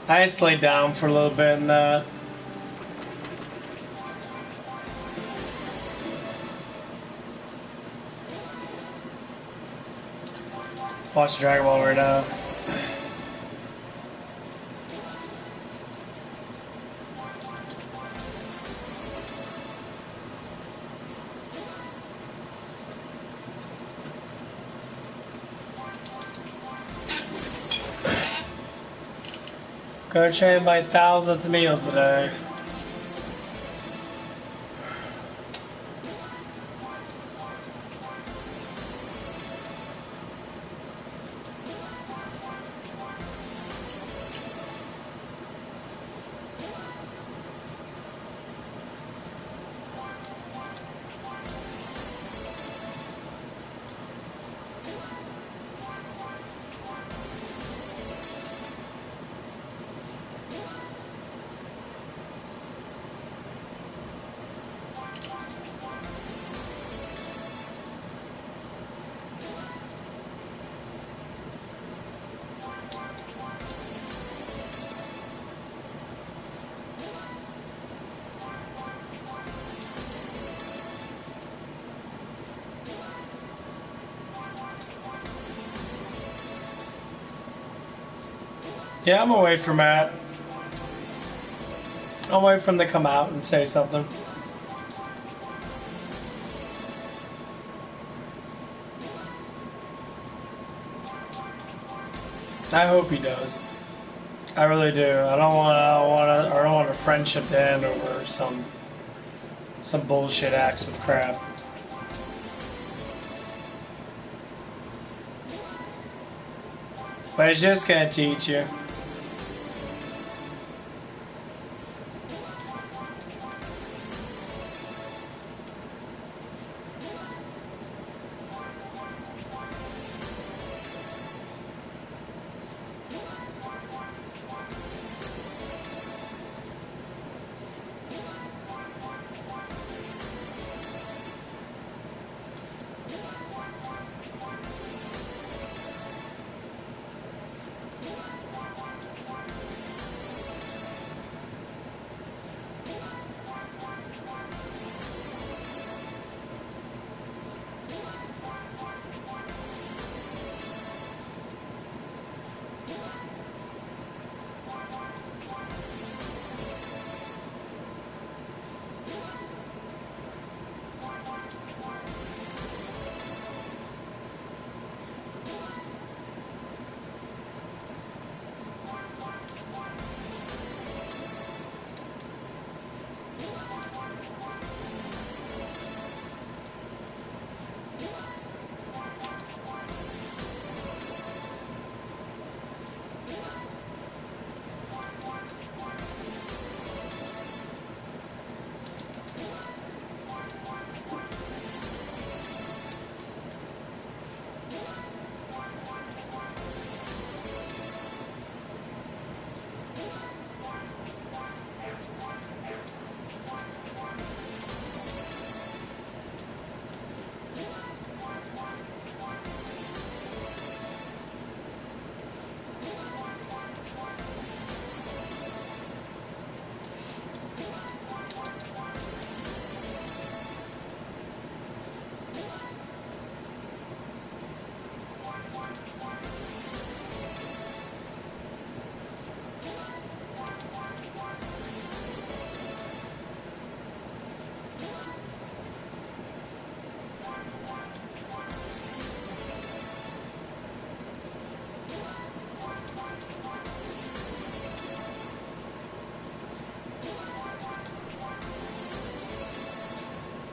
I just laid down for a little bit and watch Dragon Ball right now. Gonna train my 1000th meal today. Yeah, I'm away from Matt. I'll wait for him to come out and say something. I hope he does. I really do. I don't want a friendship to end over some bullshit acts of crap. But it's just gonna teach you.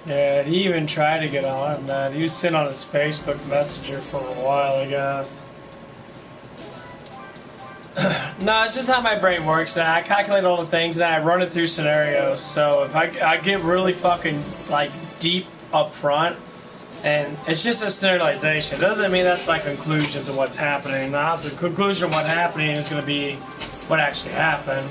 Yeah, he even tried to get on that. He was sitting on his Facebook Messenger for a while, I guess. No, it's just how my brain works. And I calculate all the things and I run it through scenarios. So if I get really fucking like deep up front, and it's just a standardization. It doesn't mean that's my conclusion to what's happening. The conclusion of what's happening is going to be what actually happened.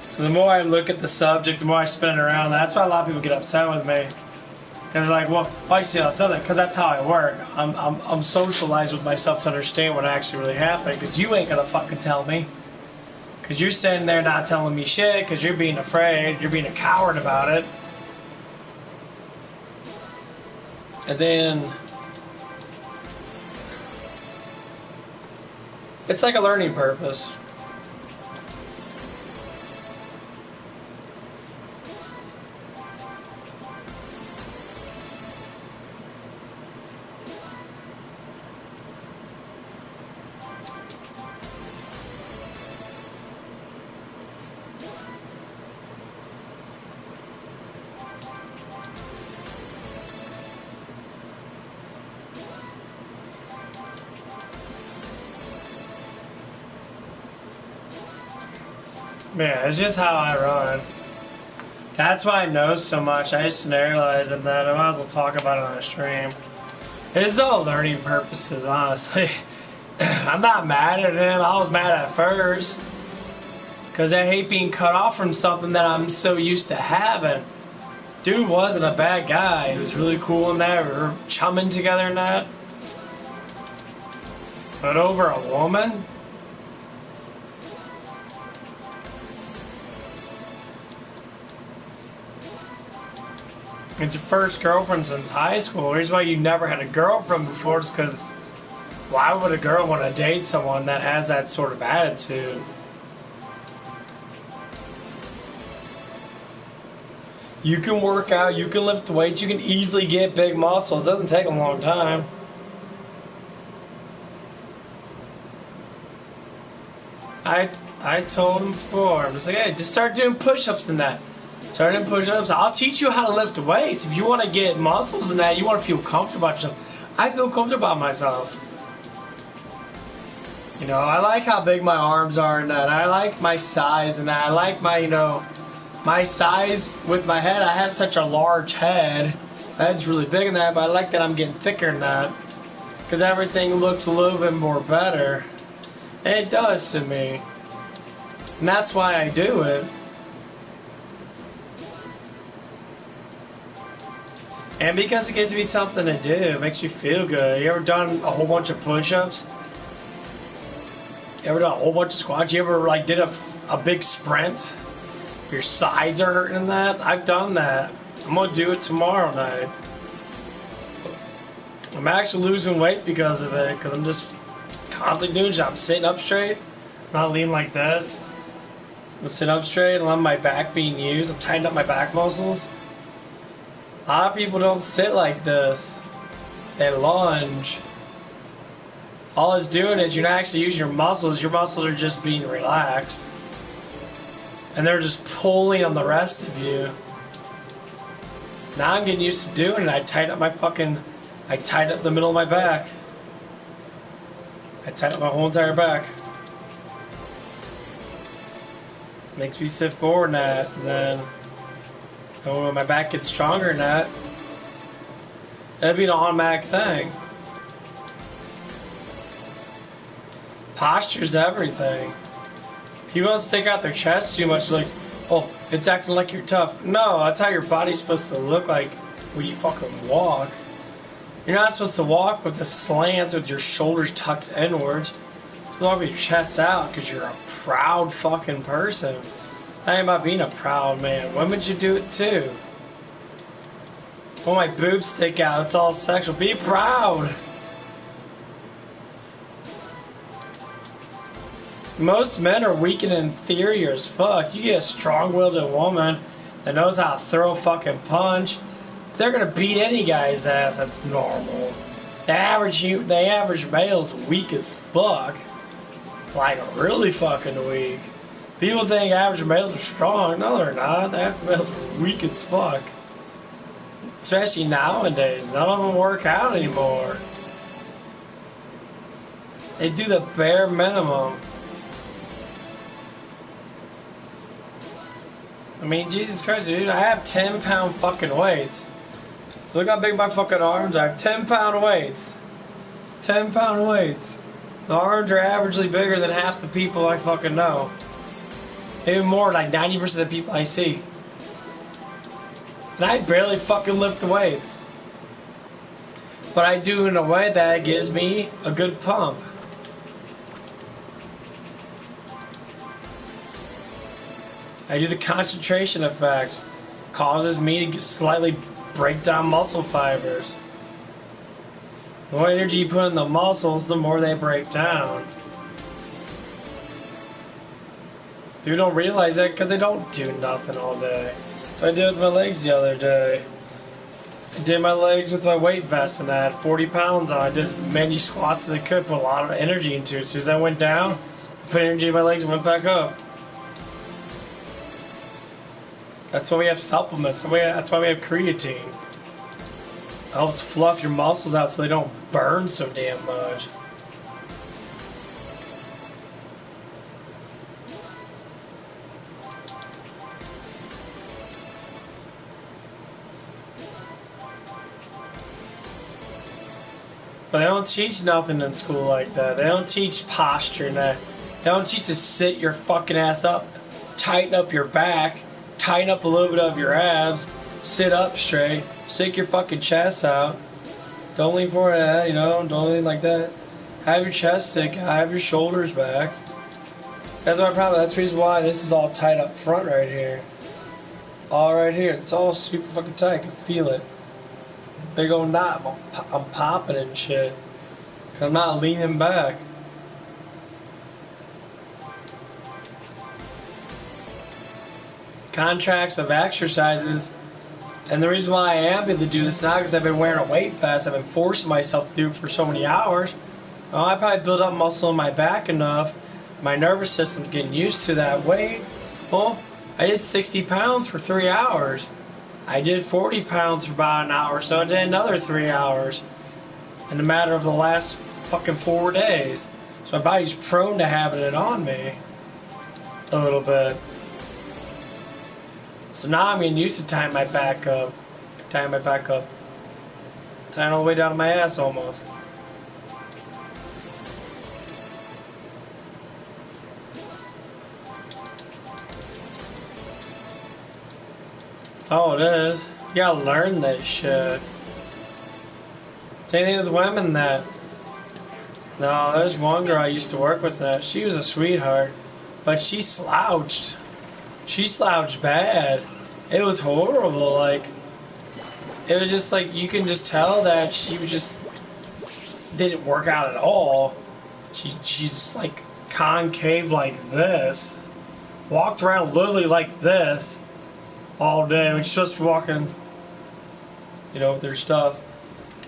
So the more I look at the subject, the more I spin it around. That's why a lot of people get upset with me. And they're like, well, why you say that's nothing? Because that's how I work. I'm socialized with myself to understand what actually really happened. Because you ain't gonna fucking tell me. Because you're sitting there not telling me shit. Because you're being afraid. You're being a coward about it. And then it's like a learning purpose. Yeah, it's just how I run. That's why I know so much. I just scenarialize it that I might as well talk about it on a stream. It's all learning purposes, honestly. I'm not mad at him. I was mad at first. Because I hate being cut off from something that I'm so used to having. Dude wasn't a bad guy. He was really cool in that. We were chumming together in that. But over a woman? It's your first girlfriend since high school. Here's why you never had a girlfriend before. It's because why would a girl want to date someone that has that sort of attitude? You can work out, you can lift weights, you can easily get big muscles. It doesn't take a long time. I told him before, I'm just like, hey, just start doing push-ups and that. Start doing push-ups. I'll teach you how to lift weights. If you want to get muscles and that, you want to feel comfortable about yourself. I feel comfortable about myself. You know, I like how big my arms are and that. I like my size and that. I like my, you know, my size with my head. I have such a large head. My head's really big in that, but I like that I'm getting thicker in that. Because everything looks a little bit more better. And it does to me. And that's why I do it. And because it gives me something to do. It makes you feel good. You ever done a whole bunch of push-ups? You ever done a whole bunch of squats? You ever like did a big sprint? Your sides are hurting in that? I've done that. I'm gonna do it tomorrow night. I'm actually losing weight because of it, because I'm just constantly doing it. I'm sitting up straight, not leaning like this. I'm sitting up straight and let my back being used. I'm tightening up my back muscles. A lot of people don't sit like this. They lunge. All it's doing is you're not actually using your muscles. Your muscles are just being relaxed. And they're just pulling on the rest of you. Now I'm getting used to doing it. I tighten up the middle of my back. I tighten up my whole entire back. Makes me sit forward in that. And then when my back gets stronger in that, that'd be an automatic thing. Posture's everything. People don't stick out their chest too much, like, oh, it's acting like you're tough. No, that's how your body's supposed to look like when you fucking walk. You're not supposed to walk with the slants with your shoulders tucked inwards. You're supposed to walk with your chest out because you're a proud fucking person. That ain't about being a proud man. Women should do it too. Oh, my boobs stick out. It's all sexual. Be proud. Most men are weak and inferior as fuck. You get a strong-willed woman that knows how to throw a fucking punch, they're gonna beat any guy's ass. That's normal. The average male's weak as fuck. Like, really fucking weak. People think average males are strong. No, they're not. The average males are weak as fuck. Especially nowadays. None of them work out anymore. They do the bare minimum. I mean, Jesus Christ, dude, I have 10-pound fucking weights. Look how big my fucking arms are. I have 10-pound weights. 10-pound weights. The arms are averagely bigger than half the people I fucking know. Even more, like 90% of the people I see. And I barely fucking lift the weights. But I do in a way that gives me a good pump. I do the concentration effect. Causes me to slightly break down muscle fibers. The more energy you put in the muscles, the more they break down. People don't realize that because they don't do nothing all day. So I did it with my legs the other day. I did my legs with my weight vest and I had 40 pounds on. I did as many squats as I could, put a lot of energy into it. As soon as I went down, I put energy in my legs and went back up. That's why we have supplements. That's why we have creatine. It helps fluff your muscles out so they don't burn so damn much. But they don't teach nothing in school like that. They don't teach posture and that. They don't teach to sit your fucking ass up, tighten up your back, tighten up a little bit of your abs, sit up straight, stick your fucking chest out. Don't lean forward, you know, don't lean like that. Have your chest stick, have your shoulders back. That's my problem. That's the reason why this is all tight up front right here. All right here. It's all super fucking tight. I can feel it. Big old knot. I'm popping and shit. Cause I'm not leaning back. Contracts of exercises. And the reason why I am able to do this now is I've been wearing a weight vest. I've been forcing myself to do it for so many hours. Well, I probably built up muscle in my back enough. My nervous system's getting used to that weight. Well, I did 60 pounds for 3 hours. I did 40 pounds for about an hour, so I did another 3 hours in a matter of the last fucking 4 days. So my body's prone to having it on me a little bit. So now I'm getting used to tying my back up. Tying all the way down to my ass almost. Oh, it is. You gotta learn that shit. Same thing with women that. No, there's one girl I used to work with that. She was a sweetheart. But she slouched. She slouched bad. It was horrible. Like, it was just like, you can just tell that she was just didn't work out at all. She's like concave like this. Walked around literally like this all day when she's supposed to be walking, you know, with her stuff.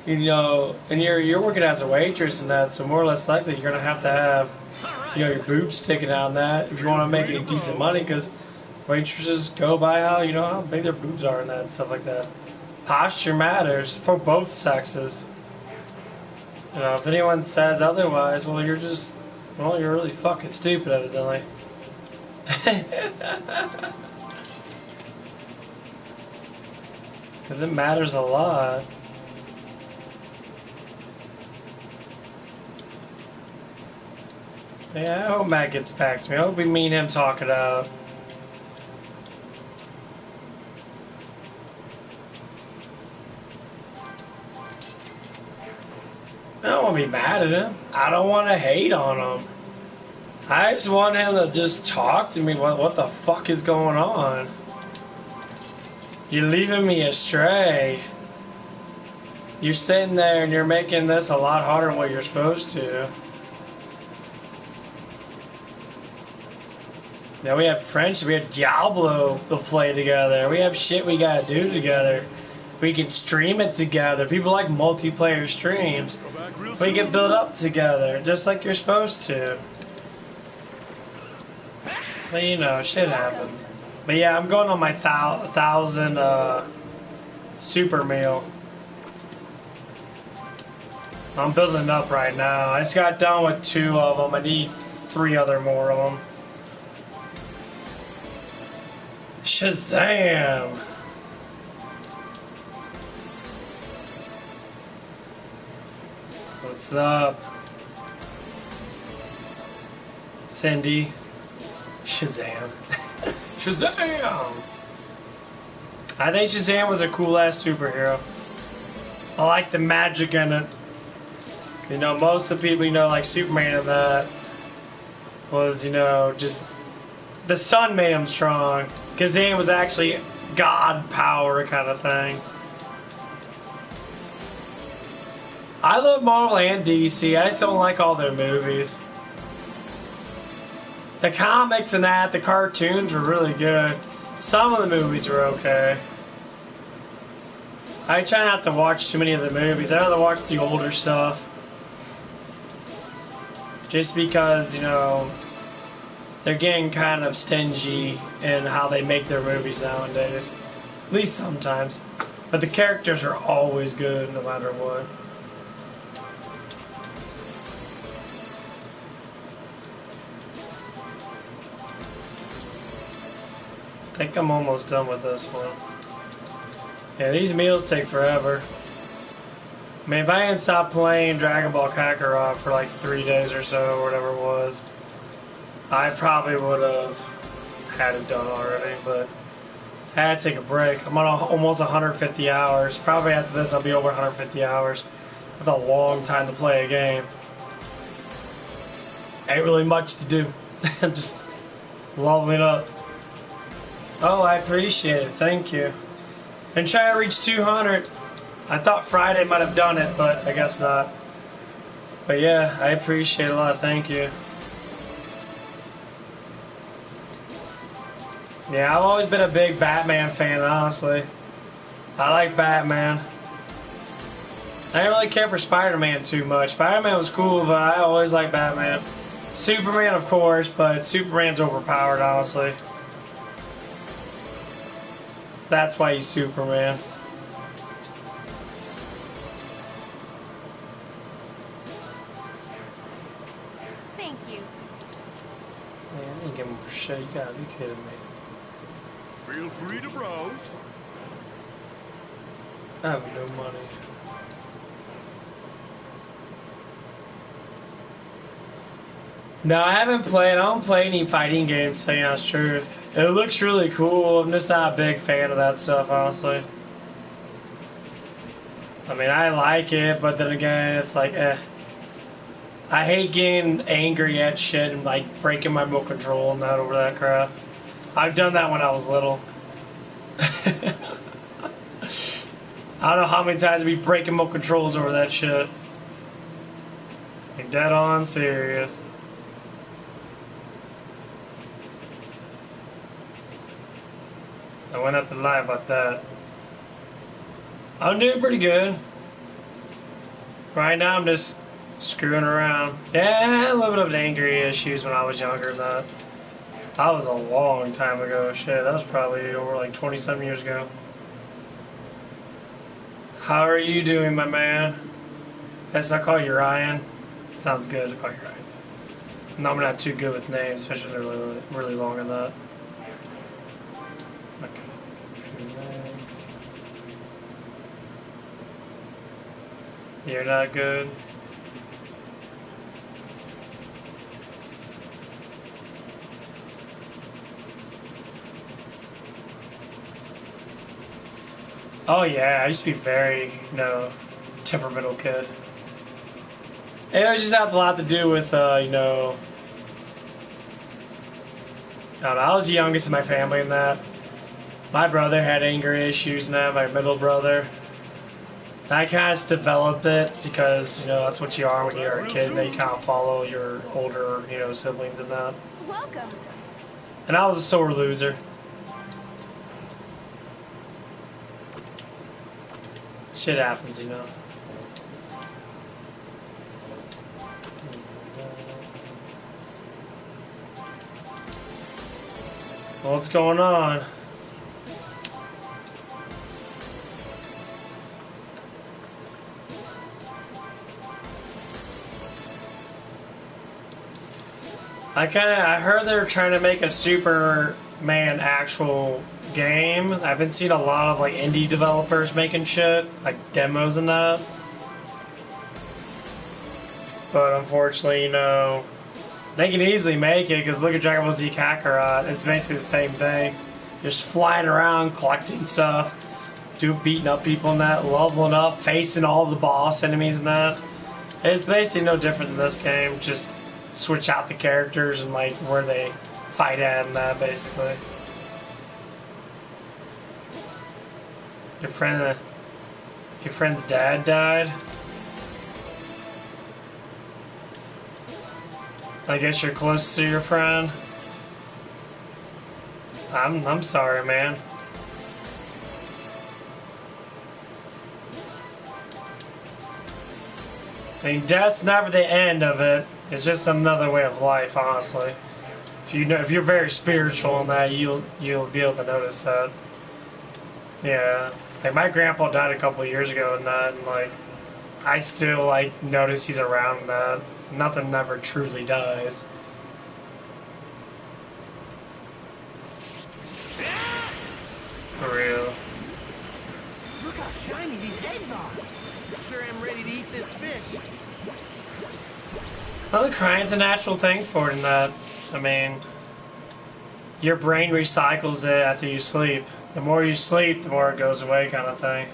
You know, and you're working as a waitress and that, so more or less likely you're gonna have to have, you know, your boobs sticking out and that if you want to make any decent money, because waitresses go by how, you know, how big their boobs are and that and stuff like that. Posture matters for both sexes. You know, if anyone says otherwise, well, you're really fucking stupid, evidently. Because it matters a lot. Yeah, I hope Matt gets back to me. I hope me and him talk it out. I don't want to be mad at him. I don't want to hate on him. I just want him to just talk to me. What the fuck is going on? You're leaving me astray. You're sitting there and you're making this a lot harder than what you're supposed to. Now we have friendship. We have Diablo to play together. We have shit we gotta do together. We can stream it together. People like multiplayer streams. We can build up together, just like you're supposed to. But you know, shit happens. But yeah, I'm going on my 1,000 super meal. I'm building it up right now. I just got done with 2 of them. I need 3 other more of them. Shazam! What's up? Cindy. Shazam. Shazam! I think Shazam was a cool ass superhero. I like the magic in it. You know, most of the people, you know, like Superman and that was, you know, just the sun made him strong. Kazam was actually God power kind of thing. I love Marvel and DC. I just don't like all their movies. The comics and that, the cartoons were really good. Some of the movies were okay. I try not to watch too many of the movies. I rather watch the older stuff. Just because, you know, they're getting kind of stingy in how they make their movies nowadays. At least sometimes. But the characters are always good no matter what. I think I'm almost done with this one. Yeah, these meals take forever. I mean, if I hadn't stopped playing Dragon Ball Kakarot for like 3 days or so, or whatever it was, I probably would have had it done already, but I had to take a break. I'm on almost 150 hours. Probably after this, I'll be over 150 hours. That's a long time to play a game. Ain't really much to do. I'm just leveling up. Oh, I appreciate it. Thank you. And try to reach 200. I thought Friday might have done it, but I guess not. But yeah, I appreciate it a lot. Thank you. Yeah, I've always been a big Batman fan, honestly. I like Batman. I didn't really care for Spider-Man too much. Spider-Man was cool, but I always liked Batman. Superman, of course, but Superman's overpowered, honestly. That's why he's Superman. Thank you. Man, I didn't give him shit. You gotta be kidding me. Feel free to browse. I have no money. No, I haven't played. I don't play any fighting games, to tell you the truth. It looks really cool. I'm just not a big fan of that stuff, honestly. I mean, I like it, but then again, it's like, eh. I hate getting angry at shit and like breaking my remote control and that over that crap. I've done that when I was little. I don't know how many times I'd be breaking remote controls over that shit. Like, dead on serious. I went up to lie about that. I'm doing pretty good. Right now I'm just screwing around. Yeah, I had a little bit of angry issues when I was younger than that. That was a long time ago. Shit, that was probably over like 20-some years ago. How are you doing, my man? Yes, I call you Ryan. Sounds good, I call you Ryan. No, I'm not too good with names, especially if they're really long in that. Okay. Relax. You're not good? Oh yeah, I used to be very, you know, temperamental kid. It was just had a lot to do with, you know, I don't know, I was the youngest in my family in that. My brother had anger issues and that, my middle brother. And I kind of just developed it because, you know, that's what you are when you're a kid, and then you kind of follow your older, you know, siblings and that. Welcome. And I was a sore loser. Shit happens, you know. What's going on? I heard they're trying to make a Superman actual game. I've been seeing a lot of like indie developers making shit, like demos and that. But unfortunately, you know, they can easily make it because look at Dragon Ball Z Kakarot. It's basically the same thing. just flying around, collecting stuff, beating up people in that, leveling up, facing all the boss enemies in that. It's basically no different than this game, just switch out the characters and like where they fight at and that basically. Your friend's dad died? I guess you're close to your friend. I'm sorry, man. I mean, death's never the end of it. It's just another way of life, honestly. If you're very spiritual in that, you'll be able to notice that. Yeah, like my grandpa died a couple of years ago and that, and like I still like notice he's around and that. Nothing ever truly dies. For real. Look how shiny these eggs are. Sure am ready to eat this fish. Well, the crying's a natural thing for it in that. I mean, your brain recycles it after you sleep. The more you sleep, the more it goes away, kind of thing.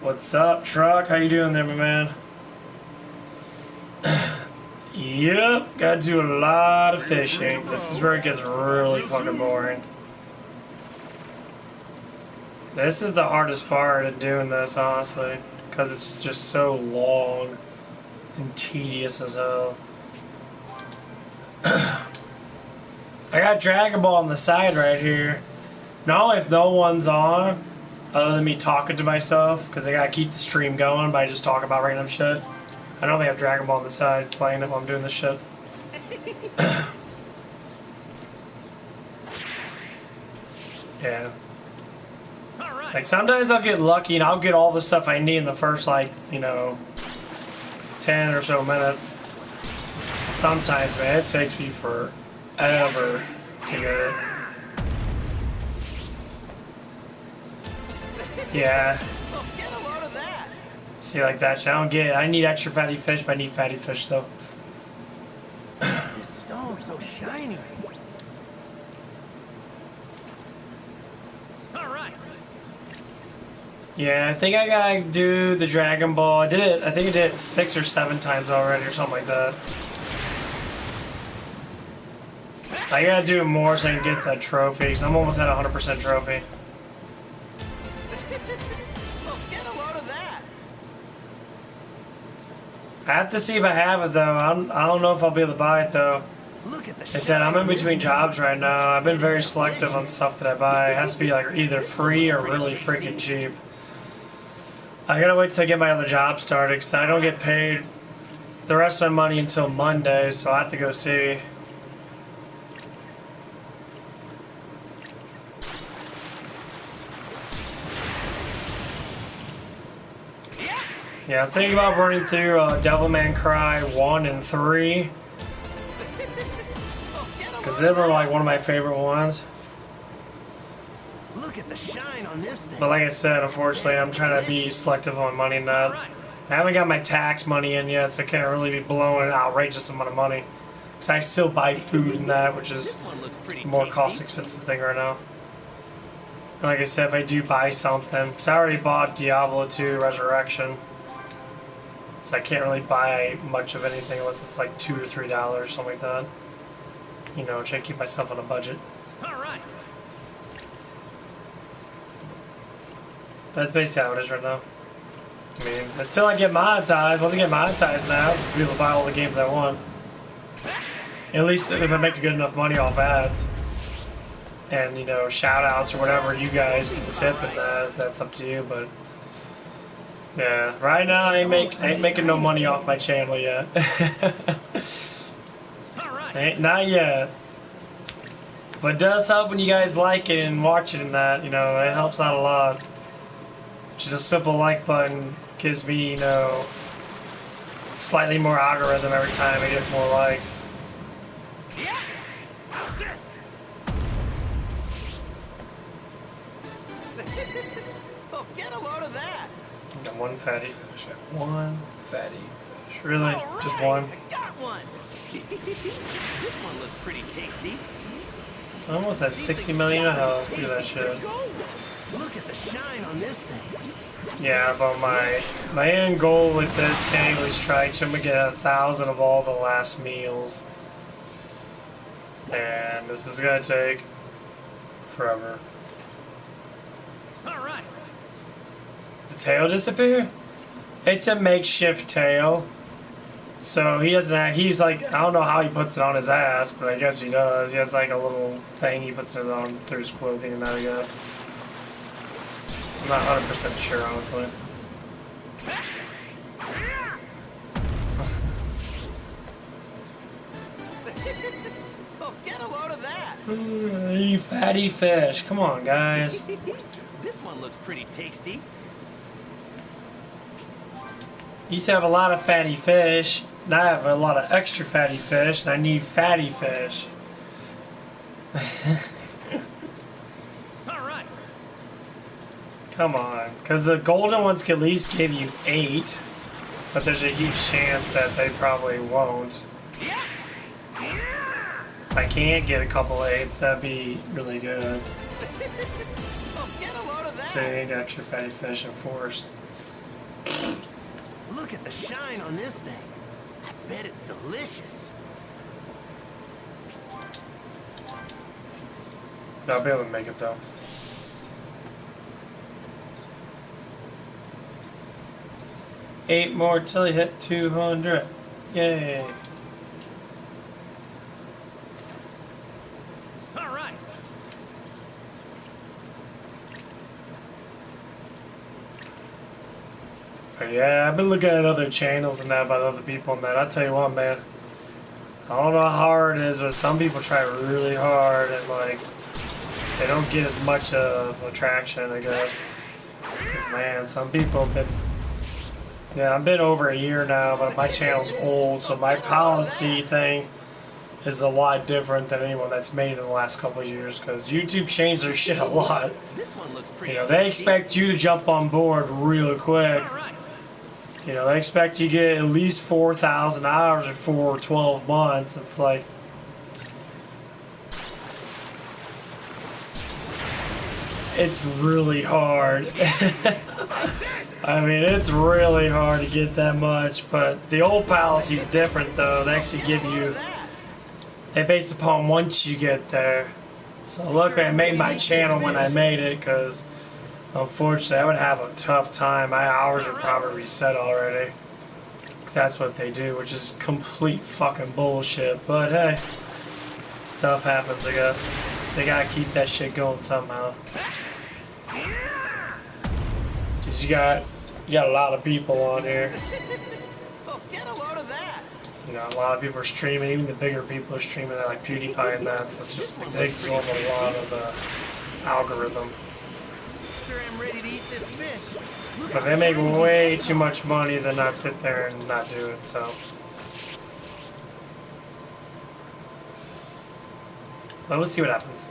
What's up, Truck? How you doing there, my man? Yep, gotta do a lot of fishing. This is where it gets really fucking boring. This is the hardest part of doing this, honestly, because it's just so long and tedious as hell. I got Dragon Ball on the side right here. Not if no one's on, other than me talking to myself, because I gotta keep the stream going by just talking about random shit. I normally have Dragon Ball on the side playing it while I'm doing this shit. Yeah. Like sometimes I'll get lucky and I'll get all the stuff I need in the first, like, you know, 10 or so minutes. Sometimes, man, it takes me forever to get it. Yeah. See, like that shit, I don't get it. I need extra fatty fish, but I need fatty fish, so. This stone's so shiny. Alright. Yeah, I think I gotta do the Dragon Ball. I think I did it 6 or 7 times already or something like that. I gotta do more so I can get that trophy, because I'm almost at 100% trophy. I have to see if I have it though. I don't know if I'll be able to buy it though. Like I said, I'm in between jobs right now. I've been very selective on stuff that I buy. It has to be like either free or really freaking cheap. I gotta wait till I get my other job started because I don't get paid the rest of my money until Monday, so I have to go see. Yeah, I was thinking about running through Devil May Cry 1 and 3. Because they were like one of my favorite ones. Look at the shine on this thing. But like I said, unfortunately, I'm trying to be selective on money in that. I haven't got my tax money in yet, so I can't really be blowing an outrageous amount of money. Because I still buy food in that, which is a more cost-expensive thing right now. And like I said, if I do buy something, because I already bought Diablo 2 Resurrection. So I can't really buy much of anything unless it's like $2 or $3, something like that. You know, try to keep myself on a budget. Alright. That's basically how it is right now. I mean, until I get monetized, once I get monetized now, I'll be able to buy all the games I want. At least if I make good enough money off ads. And, you know, shout outs or whatever you guys can tip and that's up to you, but yeah, right now I ain't making no money off my channel yet. Not yet. But it does help when you guys like it and watch it and that, you know, it helps out a lot. Just a simple like button gives me, you know, slightly more algorithm every time I get more likes. Oh, get a load of that. Got one fatty fish. One fatty fish. Really? Right, just one? I got one. This one looks pretty tasty. Almost at 60 million health. Look at that shit. Look at the shine on this thing. Yeah, but my end goal with this game was trying to get 1,000 of all the last meals. And this is gonna take forever. Alright. The tail disappear? It's a makeshift tail. So he doesn't have, he's like, I don't know how he puts it on his ass, but I guess he does. He has like a little thing he puts it on through his clothing and that, I guess. I'm not 100% sure, honestly. Oh, get a load of that! You fatty fish. Come on, guys. This one looks pretty tasty. Used to have a lot of fatty fish. Now I have a lot of extra fatty fish, and I need fatty fish. Alright. Come on. Because the golden ones can at least give you 8. But there's a huge chance that they probably won't. If I can't get a couple 8s, that'd be really good. Oh, get a load of that. So you need extra fatty fish and force. Look at the shine on this thing. I bet it's delicious. I'll be able to make it though. Eight more till you hit 200. Yay. Alright. But yeah, I've been looking at other channels and that about other people and that. I'll tell you what, man. I don't know how hard it is, but some people try really hard and like they don't get as much of attraction, I guess. 'Cause, man, some people have been. Yeah, I've been over a year now, but my channel's old, so my policy thing is a lot different than anyone that's made in the last couple of years, because YouTube changed their shit a lot. This one looks pretty You know, they expect you to jump on board real quick. Alright. You know, they expect you to get at least 4,000 hours for 12 months. It's like... It's really hard. I mean, it's really hard to get that much, but the old policy's different though. They actually give you, they base upon once you get there. So luckily I made my channel when I made it, because unfortunately I would have a tough time. My hours are probably reset already. 'Cause that's what they do, which is complete fucking bullshit. But hey, stuff happens, I guess. They gotta keep that shit going somehow. Cause you got a lot of people on here. Oh, get a load of that. You know, a lot of people are streaming. Even the bigger people are streaming, like PewDiePie and that. So it's just like they absorb a lot of the algorithm. Sure am ready to eat this fish. Look But how they make shiny these way eggs too are. much money to not sit there and not do it. So. But we'll see what happens.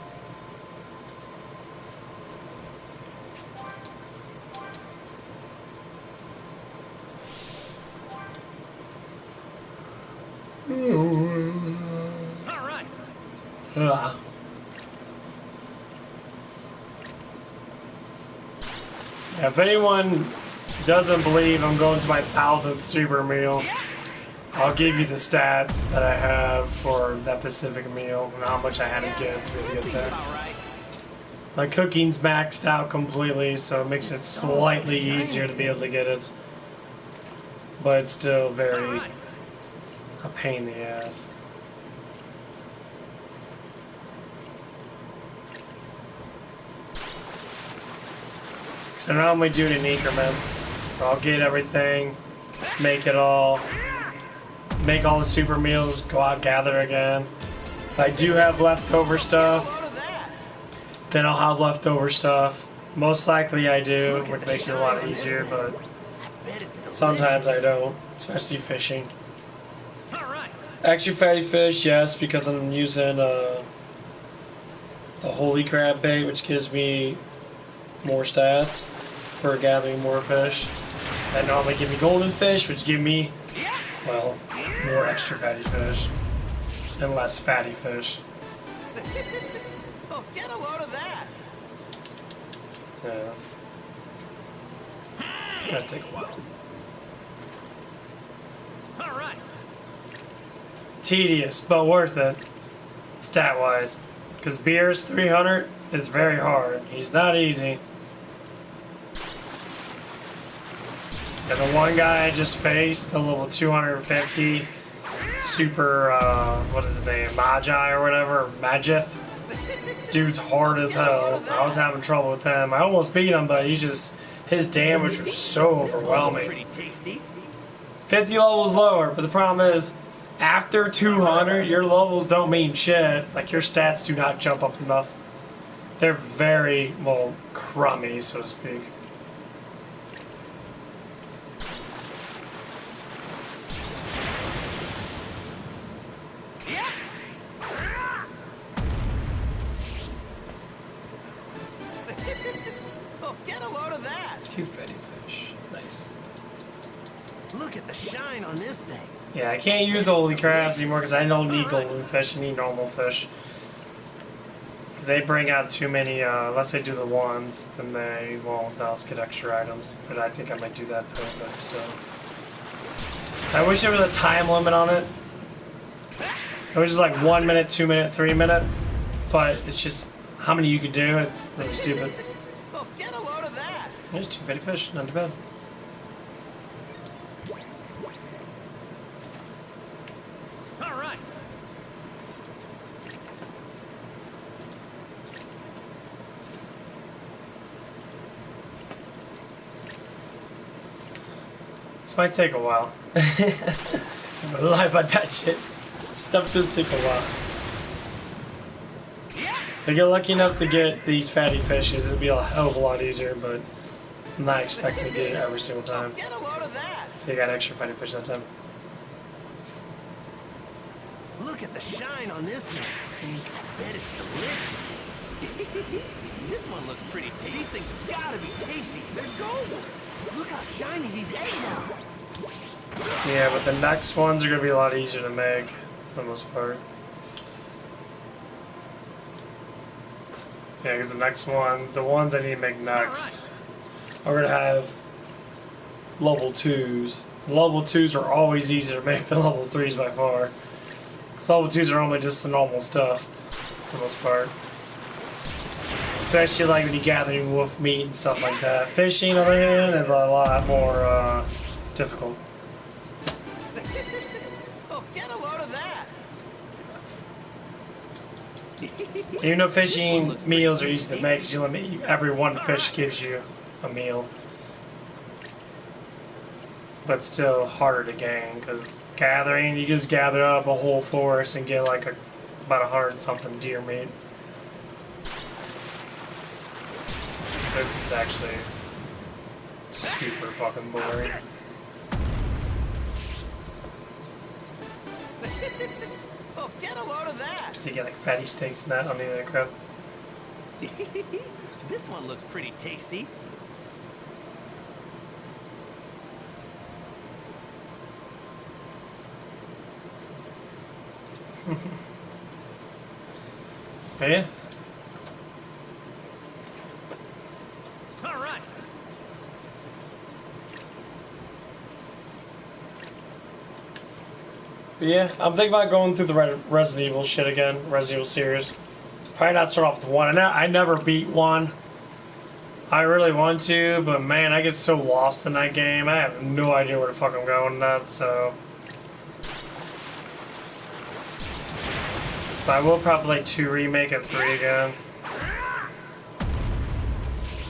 Alright. Ugh. If anyone doesn't believe I'm going to my 1,000th super meal, I'll give you the stats that I have for that specific meal and how much I had to get to really get there. Alright. My cooking's maxed out completely, so it makes it slightly easier to be able to get it. But it's still very a pain in the ass. So I normally do it in increments. I'll get everything, make it all, make all the super meals, go out, gather again. If I do have leftover stuff, Load of that. then I'll have leftover stuff. Most likely I do, which makes it a lot easier, but I bet it's delicious. sometimes I don't, especially fishing. Alright. Extra fatty fish, yes, because I'm using the holy crab bait, which gives me more stats for gathering more fish. That normally give me golden fish, which give me, well, more extra fatty fish and less fatty fish. Oh, get a load of that. Yeah. It's gonna take a while. All right. Tedious, but worth it, stat-wise. Because Beer's 300 is very hard. He's not easy. And the one guy I just faced, the level 250, super, what is his name, Magi or whatever, Magith. Dude's hard as hell. I was having trouble with him. I almost beat him, but his damage was so overwhelming. Pretty tasty. 50 levels lower, but the problem is, after 200, your levels don't mean shit. Like, your stats do not jump up enough. They're very, well, crummy, so to speak. Oh, get a load of that. 2 fatty fish. Nice. Look at the shine on this thing. Yeah, I can't use the holy crabs anymore because I don't need golden fish. I need normal fish. Because they bring out too many, unless they do the ones, then they won't. They'll just get extra items. But I think I might do that though, but still. I wish there was a time limit on it. It was just like 1 minute, 2 minute, 3 minute. But it's just how many you could do. It's really stupid. Oh, get a load of that. There's 2 fatty fish, not too bad. All right. This might take a while. I'm gonna lie about that shit. Stuff does take a while. If I get lucky enough to get these fatty fishes, it'll be a hell of a lot easier, but I'm not expecting to get it every single time. Get a load of that. So you got extra fatty fish that time. Look at the shine on this thing. I bet it's delicious. This one looks pretty tasty. These things have got to be tasty. They're gold. Look how shiny these eggs are. Yeah, but the next ones are going to be a lot easier to make, for the most part. Yeah, because the next ones, the ones I need to make next, are going to have level 2s. Level 2s are always easier to make than level 3s by far. So level 2s are only just the normal stuff, for the most part. Especially like when you're gathering wolf meat and stuff like that. Fishing, on the other hand, is a lot more difficult. Oh, get a load of that. Even though fishing meals are easy to make, 'cause every one fish gives you a meal. But still harder to gain, because gathering, you just gather up a whole forest and get like about 100 something deer meat. This is actually super fucking boring. Oh, get a load of that. So you get like fatty steaks and that on the other crap. This one looks pretty tasty. Yeah. All right. But yeah, I'm thinking about going through the Resident Evil shit again, Resident Evil series. Probably not start off with 1. I never beat 1. I really want to, but man, I get so lost in that game. I have no idea where the fuck I'm going in that, so. But I will probably like 2 remake and 3 again.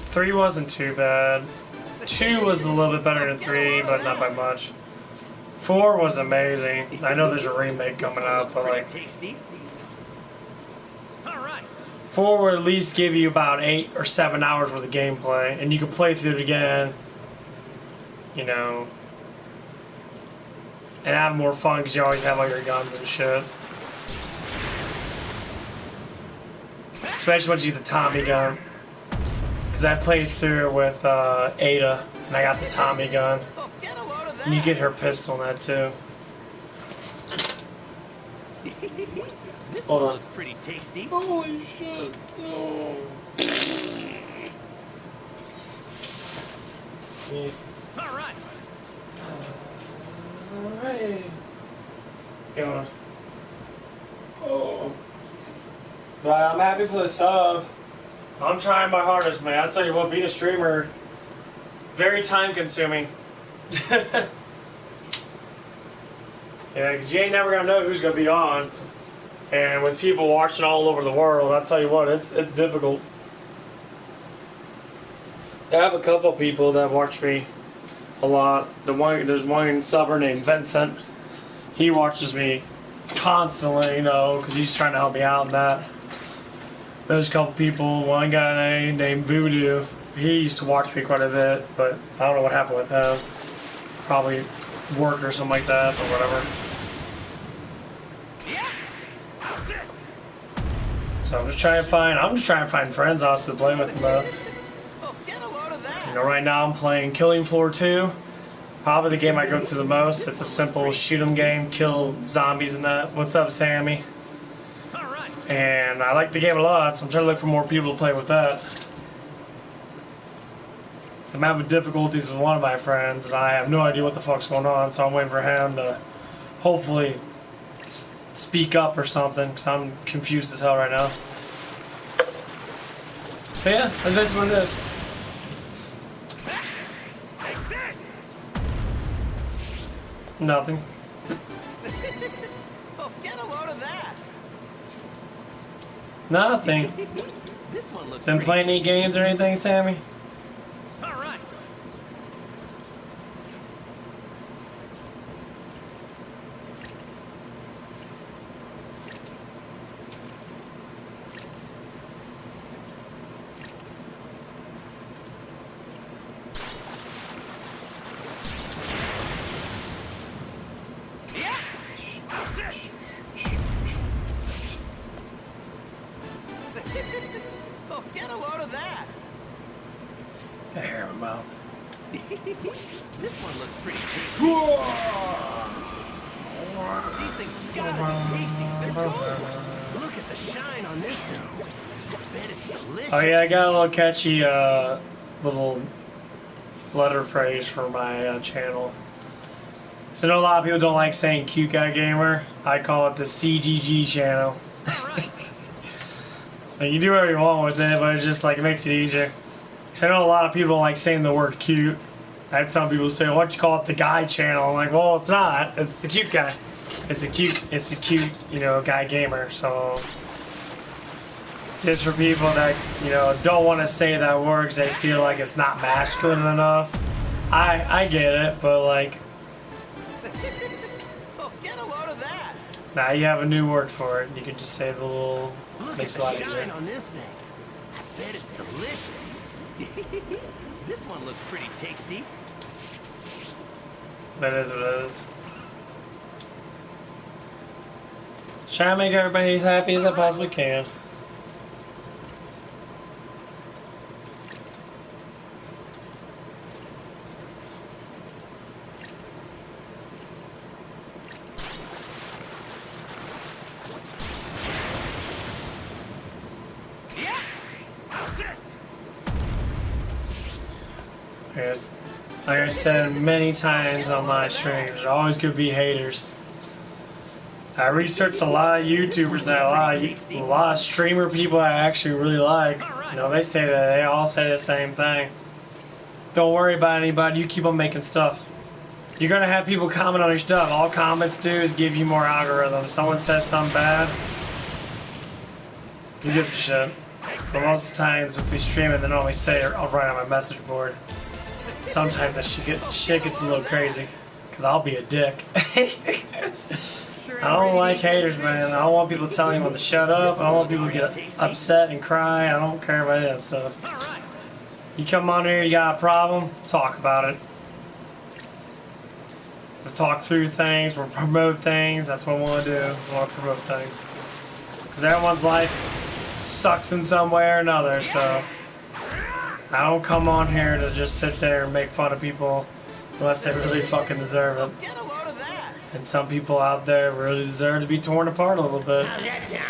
3 wasn't too bad. 2 was a little bit better than 3, but not by much. 4 was amazing. I know there's a remake coming out, but like 4 would at least give you about 8 or 7 hours worth of gameplay, and you can play through it again, you know, and have more fun because you always have all your guns and shit. Especially once you get the Tommy gun, because I played through it with Ada, and I got the Tommy gun. And you get her pistol in that too. This Hold one on. looks pretty tasty. Holy shit. No. All right. Alright. Come on. Oh. But I'm happy for the sub. I'm trying my hardest, man. I'll tell you what, being a streamer, very time consuming. Yeah, because you ain't never going to know who's going to be on. And with people watching all over the world, I'll tell you what, it's difficult. I have a couple people that watch me a lot. There's one subber named Vincent. He watches me constantly, you know, because he's trying to help me out in that. There's a couple people, one guy named Voodoo. He used to watch me quite a bit, but I don't know what happened with him. Probably work or something like that, or whatever. So I'm just trying to find friends also to play with them though. You know, right now I'm playing Killing Floor 2. Probably the game I go to the most. It's a simple shoot 'em game, kill zombies and that. What's up, Sammy? And I like the game a lot, so I'm trying to look for more people to play with that. So I'm having difficulties with one of my friends, and I have no idea what the fuck's going on, so I'm waiting for him to hopefully speak up or something, because I'm confused as hell right now. But yeah, that's basically what it is. Nothing. Oh, get a load of that. Nothing. This one looks Been playing any games or anything, Sammy? All right. Oh, get a load of that. Got hair in my mouth. This one looks pretty tasty. These things gotta be tasty. They're gold. Look at the shine on this though. I bet it's delicious. Oh yeah, I got a little catchy little letter phrase for my channel. So I know a lot of people don't like saying cute guy gamer. I call it the CGG channel. Like, you do whatever you want with it, but it's just like it makes it easier. So I know a lot of people don't like saying the word cute. I had some people say, why don't you call it the guy channel? I'm like, well, it's not. It's the cute guy. It's a cute, you know, guy gamer. So just for people that, you know, don't want to say that word because they feel like it's not masculine enough. I get it, but like, Oh, get a load of that. now you have a new word for it. You can just say the little, Look makes at it a lot the easier. shine on this thing. I bet it's delicious. This one looks pretty tasty. That is what it is. Try to make everybody as happy as I possibly can. Yes. Like I said many times on my streams, there's always gonna be haters. I researched a lot of YouTubers now, a lot of streamer people I actually really like. You know, they say that they all say the same thing. Don't worry about anybody. You keep on making stuff. You're gonna have people comment on your stuff. All comments do is give you more algorithms. Someone says something bad, you get the shit. But most of the times, if we stream it, they normally say it right on my message board. Sometimes that shit gets a little crazy, because I'll be a dick. I don't like haters, man. I don't want people telling me when to shut up. I don't want people to get upset and cry. I don't care about any of that stuff. You come on here, you got a problem, talk about it. We'll talk through things, we'll promote things. That's what we want to do. We want to promote things. Because everyone's life sucks in some way or another, so I don't come on here to just sit there and make fun of people unless they really fucking deserve it. Get a load of that. And some people out there really deserve to be torn apart a little bit. How's that sound?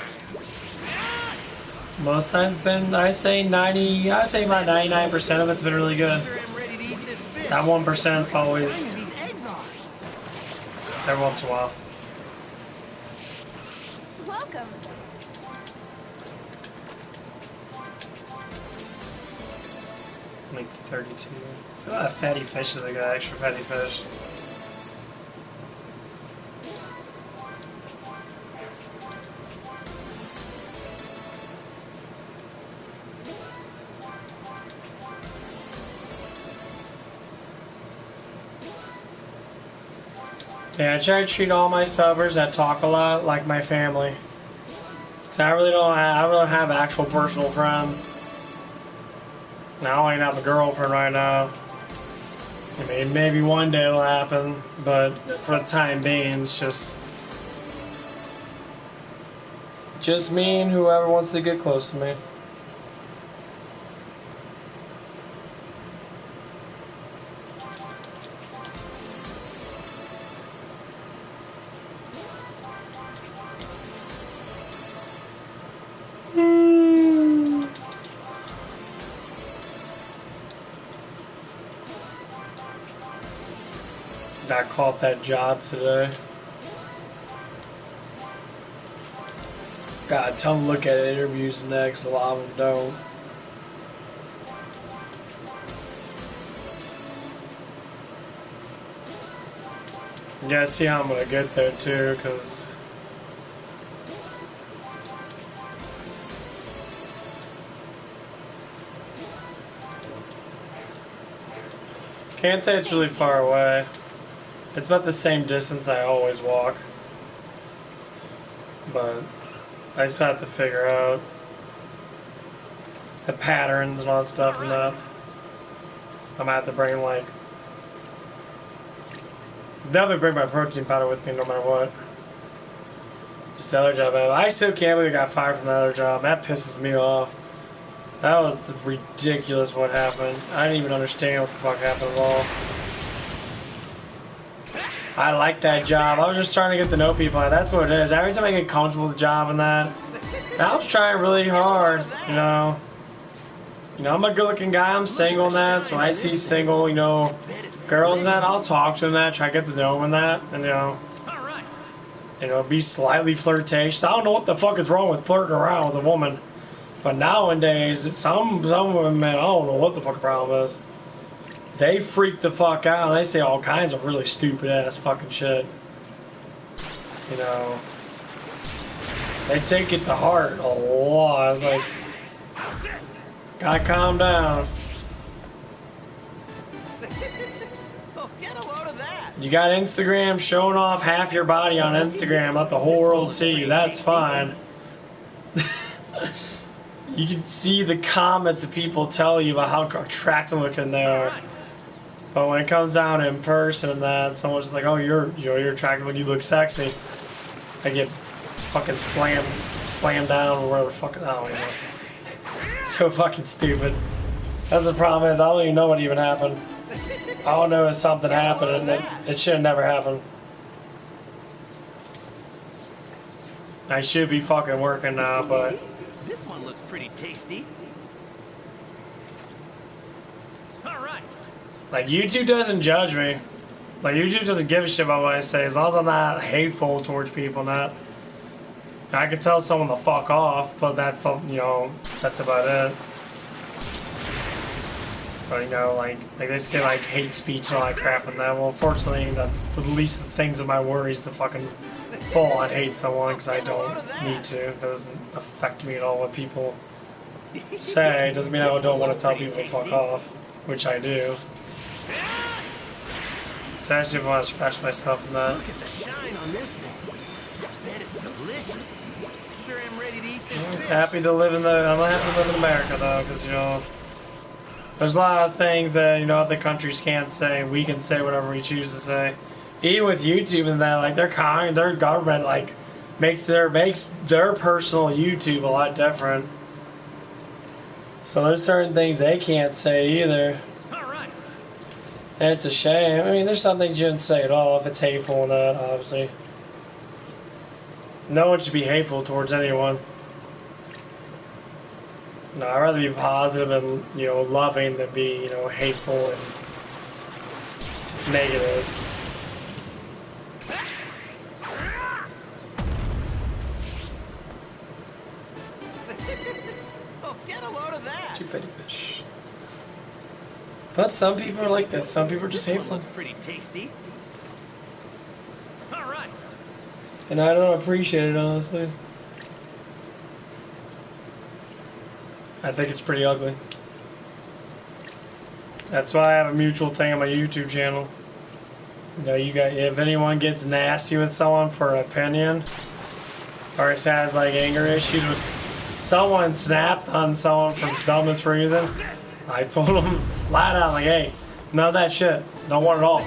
Most times been, I say about 99% of it's been really good. Sure am ready to eat this fish. That 1%'s always, Shiny these eggs are. every once in a while. Welcome. Like 32. So that fatty fish is a good extra fatty fish. Yeah, I try to treat all my subbers that talk a lot like my family. So I really don't have actual personal friends. Now I don't even have a girlfriend right now. I mean, maybe one day it'll happen, but for the time being, it's just me and whoever wants to get close to me. Got called that job today. God, tell them to look at interviews next. A lot of them don't. Yeah, see how I'm gonna get there too, cause can't say it's really far away. It's about the same distance I always walk. But I just have to figure out the patterns and all that stuff and that. I'm gonna have to bring like definitely bring my protein powder with me no matter what. Just the other job. I still can't believe I got fired from the other job. That pisses me off. That was ridiculous what happened. I didn't even understand what the fuck happened at all. I like that job. I was just trying to get to know people. That's what it is. Every time I get comfortable with the job and that, I was trying really hard, you know. I'm a good-looking guy. I'm single and that, so when I see single, girls and that, I'll talk to them and that, try to get to know them and that, and be slightly flirtatious. I don't know what the fuck is wrong with flirting around with a woman, but nowadays, some women, man, I don't know what the fuck the problem is. They freak the fuck out and they say all kinds of really stupid ass fucking shit. They take it to heart a lot. It's like, gotta calm down. You got Instagram showing off half your body on Instagram, let the whole world see you. That's fine. You can see the comments of people tell you about how attractive looking they are. But when it comes down in person and that, someone's like, "Oh, you're attractive when you look sexy," I get fucking slammed down or whatever fucking. I don't even know. So fucking stupid. That's the problem is I don't even know what even happened. All I know is something happened and it should have never happened. I should be fucking working now, but this one looks pretty tasty. Like, YouTube doesn't judge me. Like, YouTube doesn't give a shit about what I say. As long as I'm not hateful towards people and that. I can tell someone to fuck off, but that's, that's about it. But, like they say, like, hate speech and all that crap and that. Well, unfortunately, that's the least of things of my worries to fucking full on hate someone, because I don't need to. It doesn't affect me at all what people say. It doesn't mean I don't want to tell people to fuck off, which I do. So I actually want to scratch myself in that. Look at the shine on this thing. I bet it's delicious. Sure am ready to eat this. I'm just happy to live in I'm happy to live in America though, because there's a lot of things that other countries can't say. We can say whatever we choose to say. Even with YouTube and that, like their government like makes their personal YouTube a lot different. So there's certain things they can't say either. And it's a shame. I mean, there's some things you shouldn't say at all if it's hateful and that, obviously. No one should be hateful towards anyone. No, I'd rather be positive and, you know, loving than be, you know, hateful and negative. Oh, get a load of that. Too fatty fish. But some people are like that. Some people are just This one hateful. looks pretty tasty. All right. And I don't appreciate it, honestly. I think it's pretty ugly. That's why I have a mutual thing on my YouTube channel. You know, you got, if anyone gets nasty with someone for an opinion, or has like anger issues with someone snapped on someone for the dumbest reason, I told them flat out, like, hey, none of that shit. Don't want it all.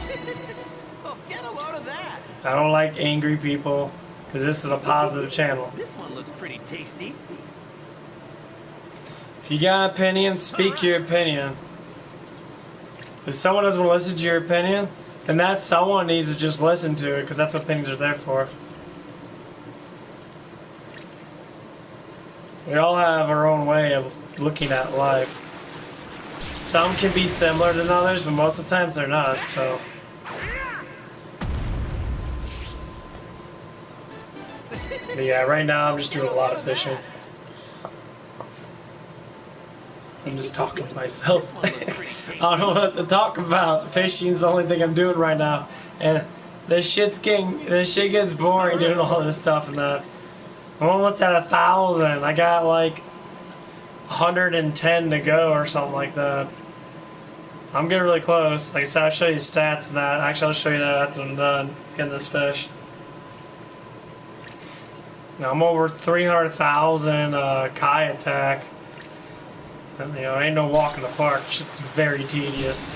Oh, get a load of that. I don't like angry people, because this is a positive channel. This one looks pretty tasty. If you got an opinion, speak your opinion. If someone doesn't want to listen to your opinion, then that someone needs to just listen to it, because that's what opinions are there for. We all have our own way of looking at life. Some can be similar than others, but most of the times they're not, so. But yeah, right now I'm just doing a lot of fishing. I'm just talking to myself. I don't know what to talk about. Fishing's the only thing I'm doing right now. And this shit gets boring doing all this stuff and that. I'm almost at 1,000. I got like 110 to go or something like that. I'm getting really close. Like I said, I'll show you stats and that. Actually, I'll show you that after I'm done getting this fish. Now I'm over 300,000 Kai attack. And, you know, ain't no walk in the park. Shit's very tedious.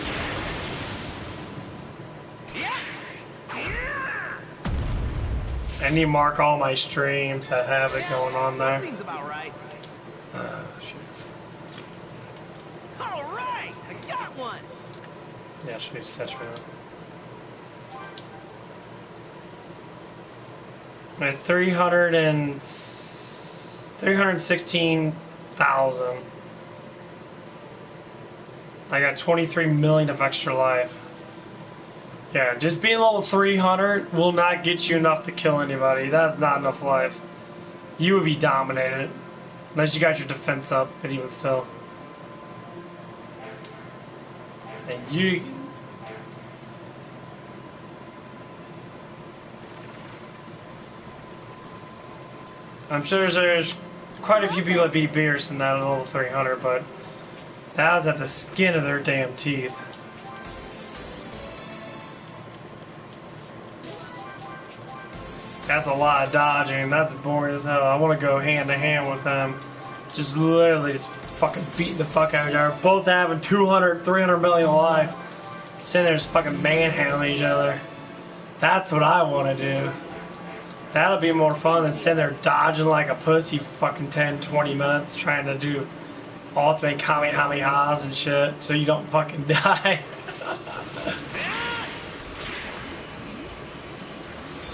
I need to mark all my streams that have it going on there. Seems about right. Shit. All right, I got one. Yeah, should be touch me up. My 316,000. I got 23 million of extra life. Yeah, just being level 300 will not get you enough to kill anybody. That's not enough life. You would be dominated. Unless you got your defense up, but even still. And you... I'm sure there's quite a few people that beat Beerus in that at level 300, but that was at the skin of their damn teeth. That's a lot of dodging. That's boring as hell. I want to go hand to hand with them. Just literally just fucking beating the fuck out of each other. Both having 200, 300 million alive. Sitting there just fucking manhandling each other. That's what I want to do. That'll be more fun than sitting there dodging like a pussy for fucking 10, 20 minutes trying to do ultimate kamehamehas and shit so you don't fucking die.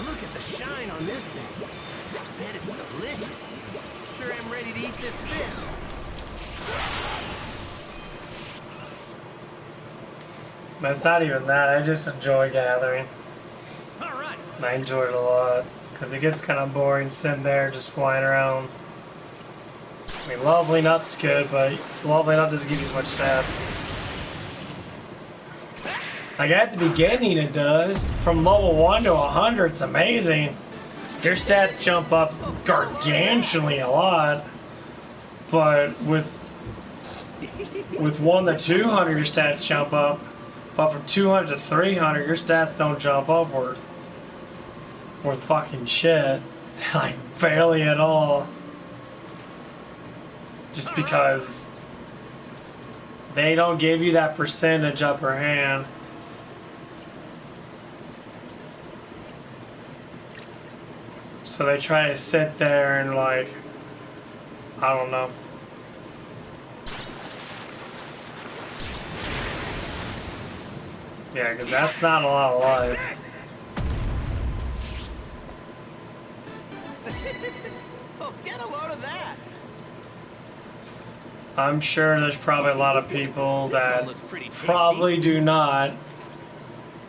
Look at the shine on this thing. I bet it's delicious. Sure am ready to eat this fish. But it's not even that. I just enjoy gathering. All right. And I enjoy it a lot. Because it gets kind of boring sitting there just flying around. I mean, leveling up's good, but leveling up doesn't give you as much stats. Like at the beginning it does. From level 1 to 100, it's amazing. Your stats jump up gargantuanly a lot. But with 1 to 200, your stats jump up. But from 200 to 300, your stats don't jump up worth fucking shit. Like, barely at all. Just because they don't give you that percentage upper hand. So they try to sit there and, like, I don't know. Yeah, because that's not a lot of life. Oh, get a load of that. I'm sure there's probably a lot of people This one that looks pretty tasty. probably do not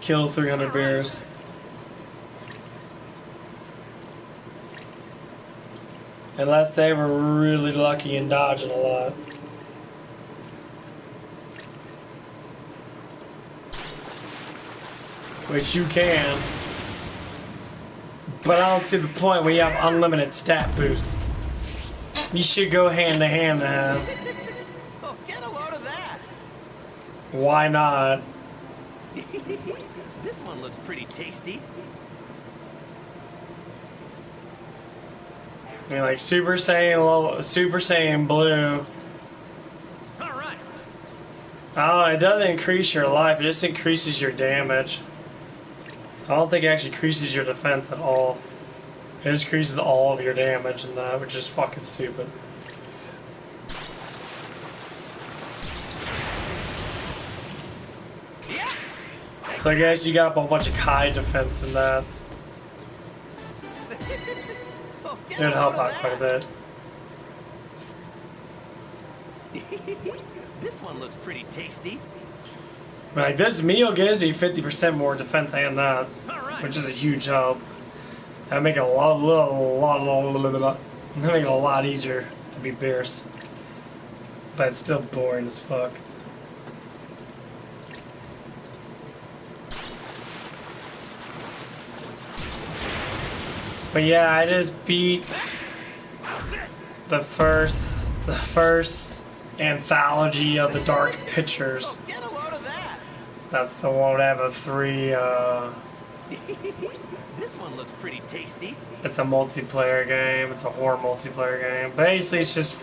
kill 300 bears. Unless they were really lucky and dodging a lot. Which you can. But I don't see the point when you have unlimited stat boosts. You should go hand to hand now. Oh, get a load of that. Why not? This one looks pretty tasty. I mean, like Super Saiyan, Super Saiyan Blue. All right. Oh, it doesn't increase your life. It just increases your damage. I don't think it actually increases your defense at all. It just increases all of your damage and that, which is fucking stupid. Yeah. So I guess you got a whole bunch of Kai defense in that. Oh, It would help out quite a bit. This one looks pretty tasty. Like this meal gives you 50% more defense and that, All right. which is a huge help. That make it a lot easier to beat bears. But it's still boring as fuck. But yeah, I just beat the first anthology of the Dark Pictures. Get a load of that. That's the one that have a 3 This one looks pretty tasty. it's a multiplayer game. It's a horror multiplayer game. Basically, it's just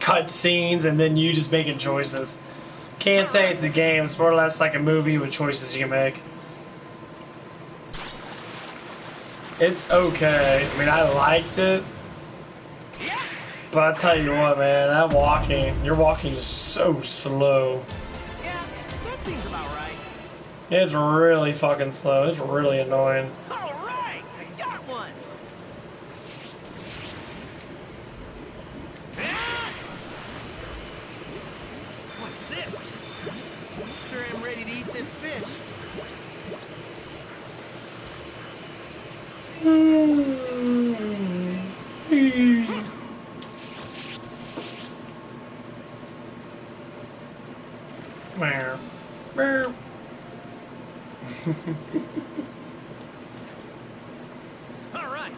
cutscenes and then you just making choices. Can't say it's a game. It's more or less like a movie with choices you can make. It's okay. I mean, I liked it. Yeah. But I tell you what, man, that your walking is so slow. Yeah, that seems about right. It's really fucking slow. It's really annoying. All right, I got one. What's this? Sure am ready to eat this fish. Meow. Meow. All right.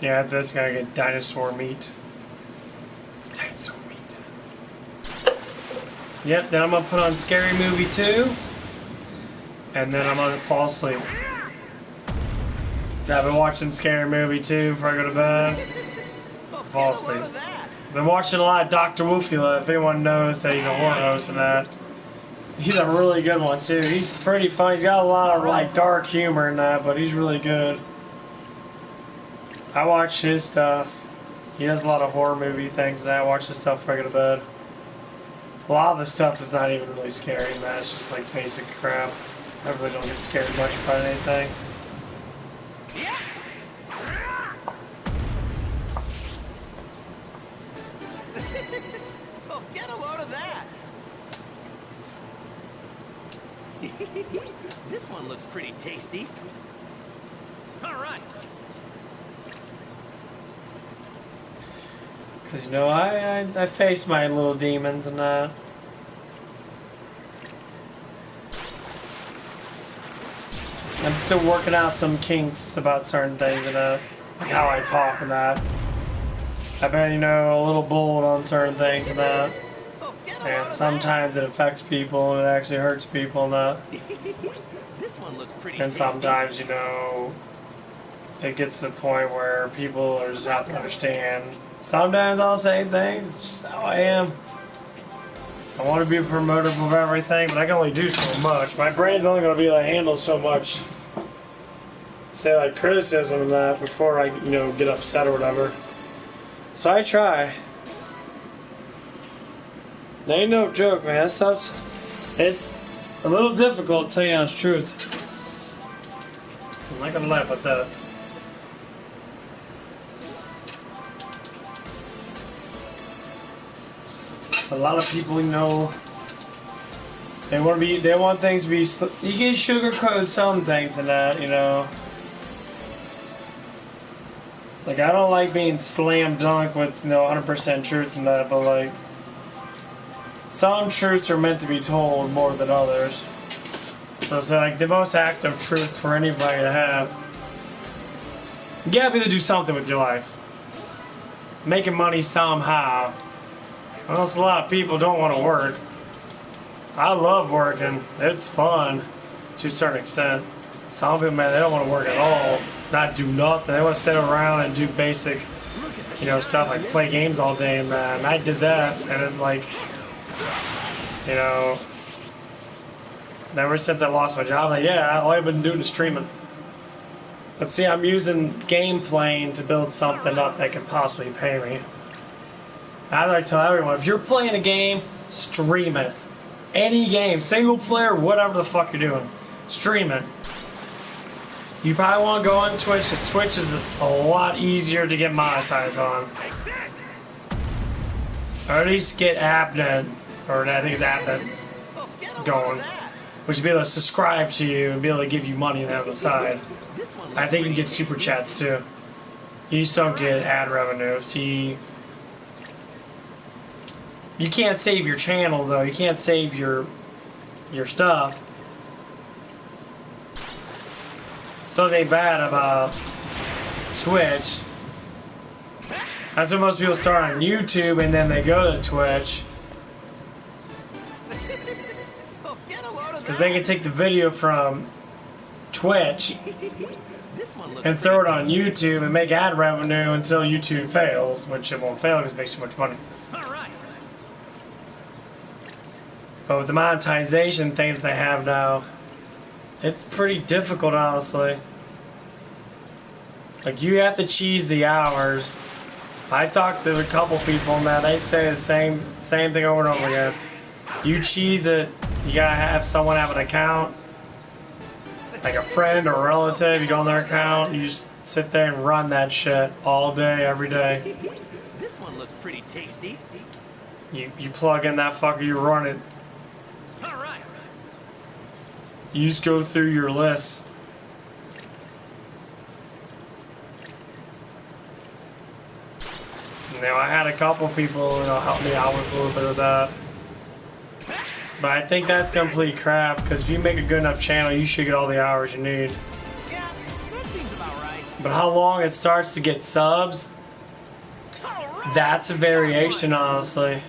Yeah, this guy get dinosaur meat. Dinosaur meat. Yep, then I'm gonna put on Scary Movie 2. And then I'm gonna fall asleep. I've been watching Scary Movie 2 before I go to bed. Fall asleep. Been watching a lot of Dr. Wolfula, if anyone knows that he's a horror host and that. He's a really good one too. He's pretty funny. He's got a lot of like dark humor in that, but he's really good. I watch his stuff. He does a lot of horror movie things and I watch his stuff before I go to bed. A lot of the stuff is not even really scary, man. It's just like basic crap. I really don't get scared much about anything. Oh, get a load of that. This one looks pretty tasty. All right. Because, you know, I face my little demons and that. I'm still working out some kinks about certain things and like how I talk and that. I've been, you know, a little bold on certain things and that. And sometimes it affects people and it actually hurts people and that. This one looks pretty And tasty. sometimes, you know, it gets to the point where people are just have to understand. Sometimes I'll say things, it's just how I am. I want to be a promoter of everything, but I can only do so much. My brain's only going to be able to handle so much, say, like criticism and that before I, you know, get upset or whatever. So I try. They ain't no joke, man. That stuff's, it's a little difficult to tell you the honest truth. I'm not gonna lie about that. A lot of people, you know, they want things to be. You can sugarcoat some things and that, you know. Like, I don't like being slam dunk with, you know, 100% truth in that, but like, some truths are meant to be told more than others. So it's like the most active truth for anybody to have. You gotta be able to do something with your life. Making money somehow. Unless a lot of people don't want to work. I love working. It's fun to a certain extent. Some people, man, they don't want to work at all. Not do nothing. They want to sit around and do basic, you know, stuff like play games all day. And I did that, and it's like, you know, ever since I lost my job, like, yeah, all I've been doing is streaming. But see, I'm using game playing to build something up that could possibly pay me. I like to tell everyone, if you're playing a game, stream it. Any game, single player, whatever the fuck you're doing, stream it. You probably want to go on Twitch, because Twitch is a lot easier to get monetized on. Or at least get AppNet, or I think it's AppNet going. Which will be able to subscribe to you and be able to give you money on the side. I think you can get super chats too. You just don't get ad revenue. See, you can't save your channel though. You can't save your stuff. Something bad about Twitch. That's when most people start on YouTube and then they go to Twitch. Because they can take the video from Twitch and throw it on YouTube and make ad revenue until YouTube fails, which it won't fail because it makes too much money. But with the monetization thing that they have now, it's pretty difficult, honestly. Like, you have to cheese the hours. I talked to a couple people and that they say the same thing over and over again. You cheese it, you gotta have someone have an account, like a friend or a relative. You go on their account, you just sit there and run that shit all day, every day. This one looks pretty tasty. You plug in that fucker, you run it. Alright. You just go through your list. You know, I had a couple people, you know, help me out with a little bit of that. But I think that's complete crap, because if you make a good enough channel, you should get all the hours you need. Yeah, that seems about right. But how long it starts to get subs, that's a variation, honestly.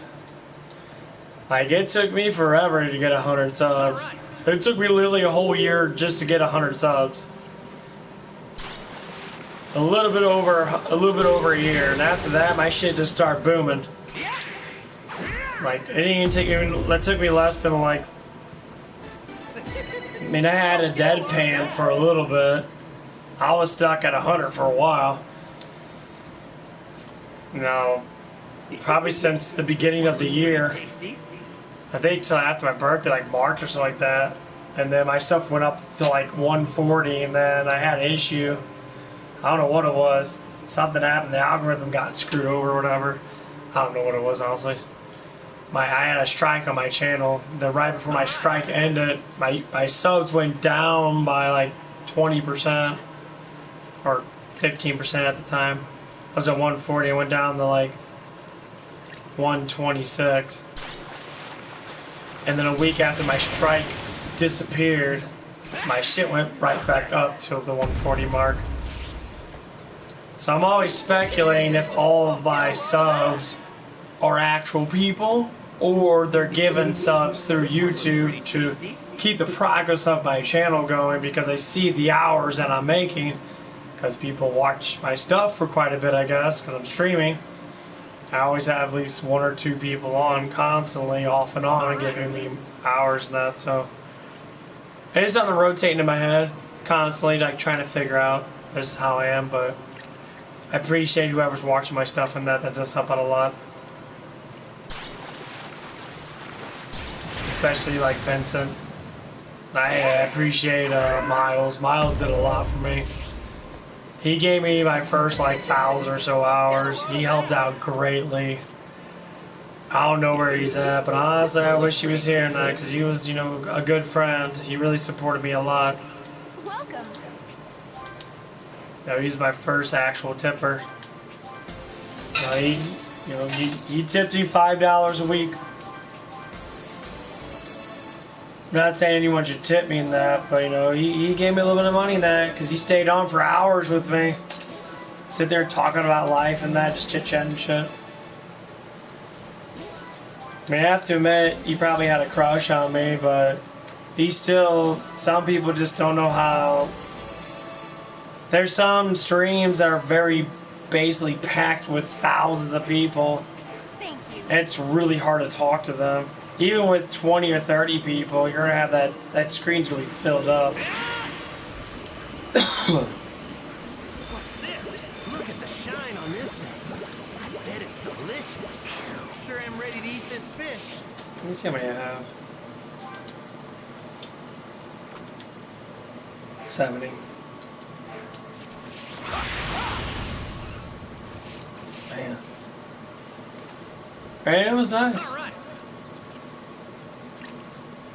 Like, it took me forever to get 100 subs. It took me literally a whole year just to get 100 subs. A little bit over a year, and after that, my shit just started booming. Like, it didn't even take me, that took me less than like, I mean, I had a deadpan for a little bit. I was stuck at 100 for a while. You know, probably since the beginning of the year. I think till after my birthday, like March or something like that. And then my stuff went up to like 140, and then I had an issue. I don't know what it was. Something happened, the algorithm got screwed over or whatever. I don't know what it was, honestly. I had a strike on my channel. Then right before my strike ended, my subs went down by like 20% or 15% at the time. I was at 140, I went down to like 126. And then a week after my strike disappeared, my shit went right back up to the 140 mark. So I'm always speculating if all of my subs are actual people, or they're given subs through YouTube to keep the progress of my channel going, because I see the hours that I'm making, because people watch my stuff for quite a bit, I guess, because I'm streaming. I always have at least 1 or 2 people on constantly, off and on, giving me hours and that, so it's something rotating in my head constantly, like trying to figure out this is how I am. But I appreciate whoever's watching my stuff, and that does help out a lot. especially like Vincent. I appreciate Miles. Miles did a lot for me. He gave me my first like 1,000 or so hours. He helped out greatly. I don't know where he's at, but honestly, I wish he was here now because he was, you know, a good friend. He really supported me a lot. Welcome. You know, he's my first actual tipper. He tipped me $5 a week. I'm not saying anyone should tip me in that, but you know, he gave me a little bit of money in that because he stayed on for hours with me. Sit there talking about life and that, just chit-chatting and shit. I mean, I have to admit, he probably had a crush on me, but some people just don't know how. There's some streams that are very basically packed with thousands of people. Thank you. And it's really hard to talk to them. Even with 20 or 30 people, you're gonna have that screen's gonna be filled up. What's this? Look at the shine on this thing. I bet it's delicious. Sure am ready to eat this fish. Let me see how many I have. 70. Man. Right, it was nice. All right.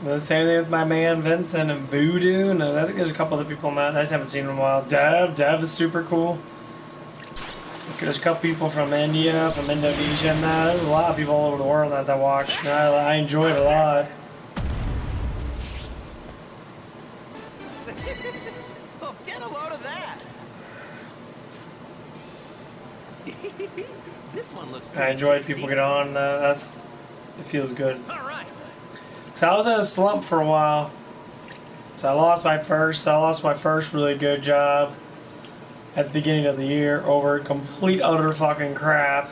The same thing with my man Vincent and Voodoo, and I think there's a couple other people in that. I just haven't seen in a while. Dev is super cool. There's a couple people from India, from Indonesia, and that. There's a lot of people all over the world that watch. And I enjoy it a lot. Oh, get a load of that. This one looks pretty I enjoy it. tasty. People get on. It feels good. All right. So I was in a slump for a while. So I lost my first really good job at the beginning of the year over complete utter fucking crap.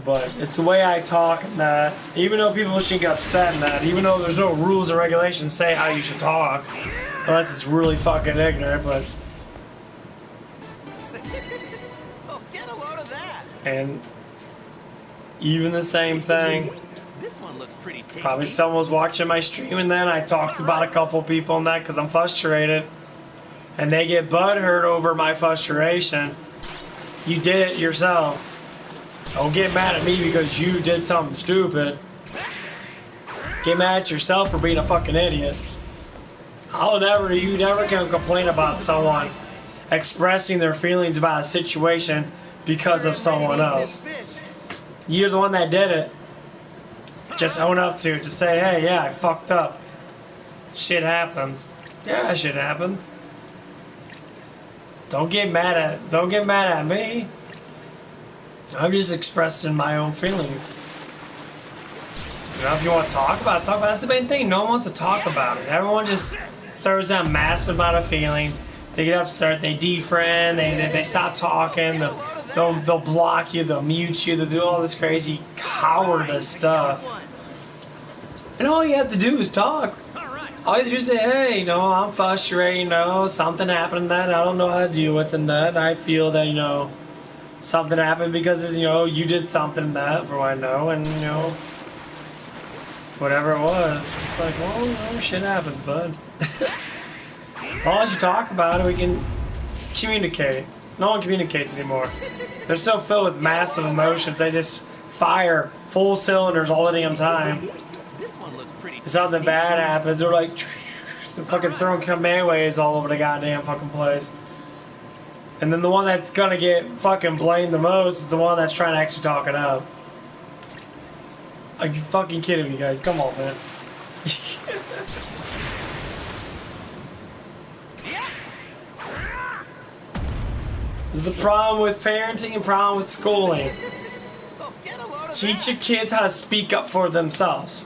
But it's the way I talk and that. Even though people should get upset and that, even though there's no rules or regulations say how you should talk, unless it's really fucking ignorant, but. Oh, get a load of that. And even the same thing. This one looks pretty tasty. Probably someone was watching my stream and then I talked about a couple people and that because I'm frustrated. And they get butthurt over my frustration. You did it yourself. Don't get mad at me because you did something stupid. Get mad at yourself for being a fucking idiot. You never can complain about someone expressing their feelings about a situation because of someone else. You're the one that did it. Just own up to it. Just say, hey, yeah, I fucked up. Shit happens. Yeah, shit happens. Don't get mad at me. I'm just expressing my own feelings. You know, if you want to talk about it, that's the main thing. No one wants to talk about it. Everyone just throws out a massive amount of feelings. They get upset, they defriend, they stop talking, they'll block you, they'll mute you, they'll do all this crazy cowardice stuff. And all you have to do is talk. All you have to do is say, hey, you know, I'm frustrated, you know, something happened that I don't know how to deal with, and that I feel that, you know, something happened because, you know, you did something that, for what I know, and, you know, whatever it was. It's like, well, you know, shit happens, bud. As long as you talk about it, we can communicate. No one communicates anymore. They're so filled with massive emotions, they just fire full cylinders all the damn time. If something bad happens, they're like, they're fucking throwing command waves all over the goddamn fucking place. And then the one that's gonna get fucking blamed the most is the one that's trying to actually talk it out. Are you fucking kidding me, guys? Come on, man. This is the problem with parenting and problem with schooling. Teach your kids how to speak up for themselves.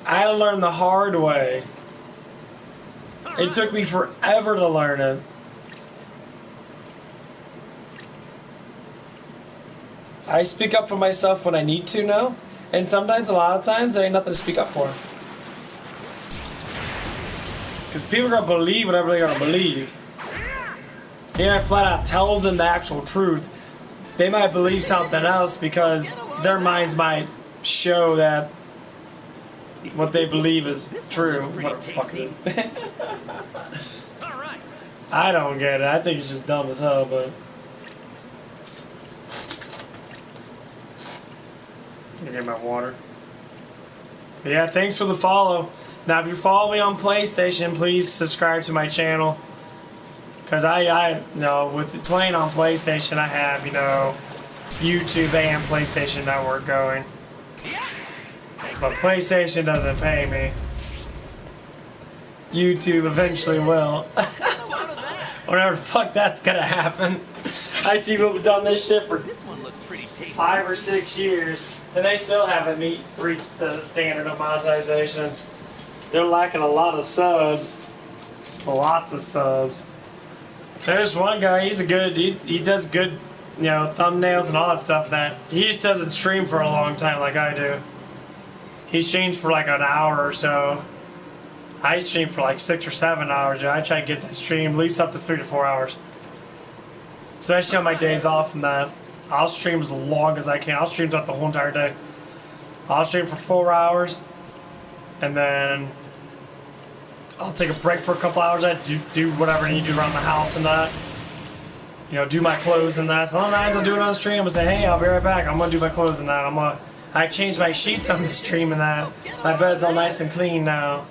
I had to learn the hard way. It took me forever to learn it. I speak up for myself when I need to now, and sometimes, a lot of times, there ain't nothing to speak up for. Because people are going to believe whatever they're going to believe. Here I flat out tell them the actual truth. They might believe something else because their minds might show that what they believe is true. looks What the pretty fuck is it? All right. I don't get it. I think it's just dumb as hell, but. Let me get my water. But yeah, thanks for the follow. Now, if you follow me on PlayStation, please subscribe to my channel. Because you know, with playing on PlayStation, I have, you know, YouTube and PlayStation Network going. But PlayStation doesn't pay me. YouTube eventually will. Whatever the fuck that's gonna happen. I see people have done this shit for This one looks pretty tasty. 5 or 6 years, and they still haven't reached the standard of monetization. They're lacking a lot of subs. Lots of subs. There's one guy, he does good, you know, thumbnails and all that stuff. That he just doesn't stream for a long time like I do. He streams for like an hour or so. I stream for like 6 or 7 hours. I try to get that stream at least up to 3 to 4 hours. Especially on my days off from that. I'll stream as long as I can. I'll stream throughout the whole entire day. I'll stream for 4 hours, and then I'll take a break for a couple hours. I do whatever I need to do around the house and that. You know, do my clothes and that. Sometimes I'll do it on stream and say, hey, I'll be right back. I'm gonna do my clothes and that. I changed my sheets on the stream and that. My bed's all nice and clean now.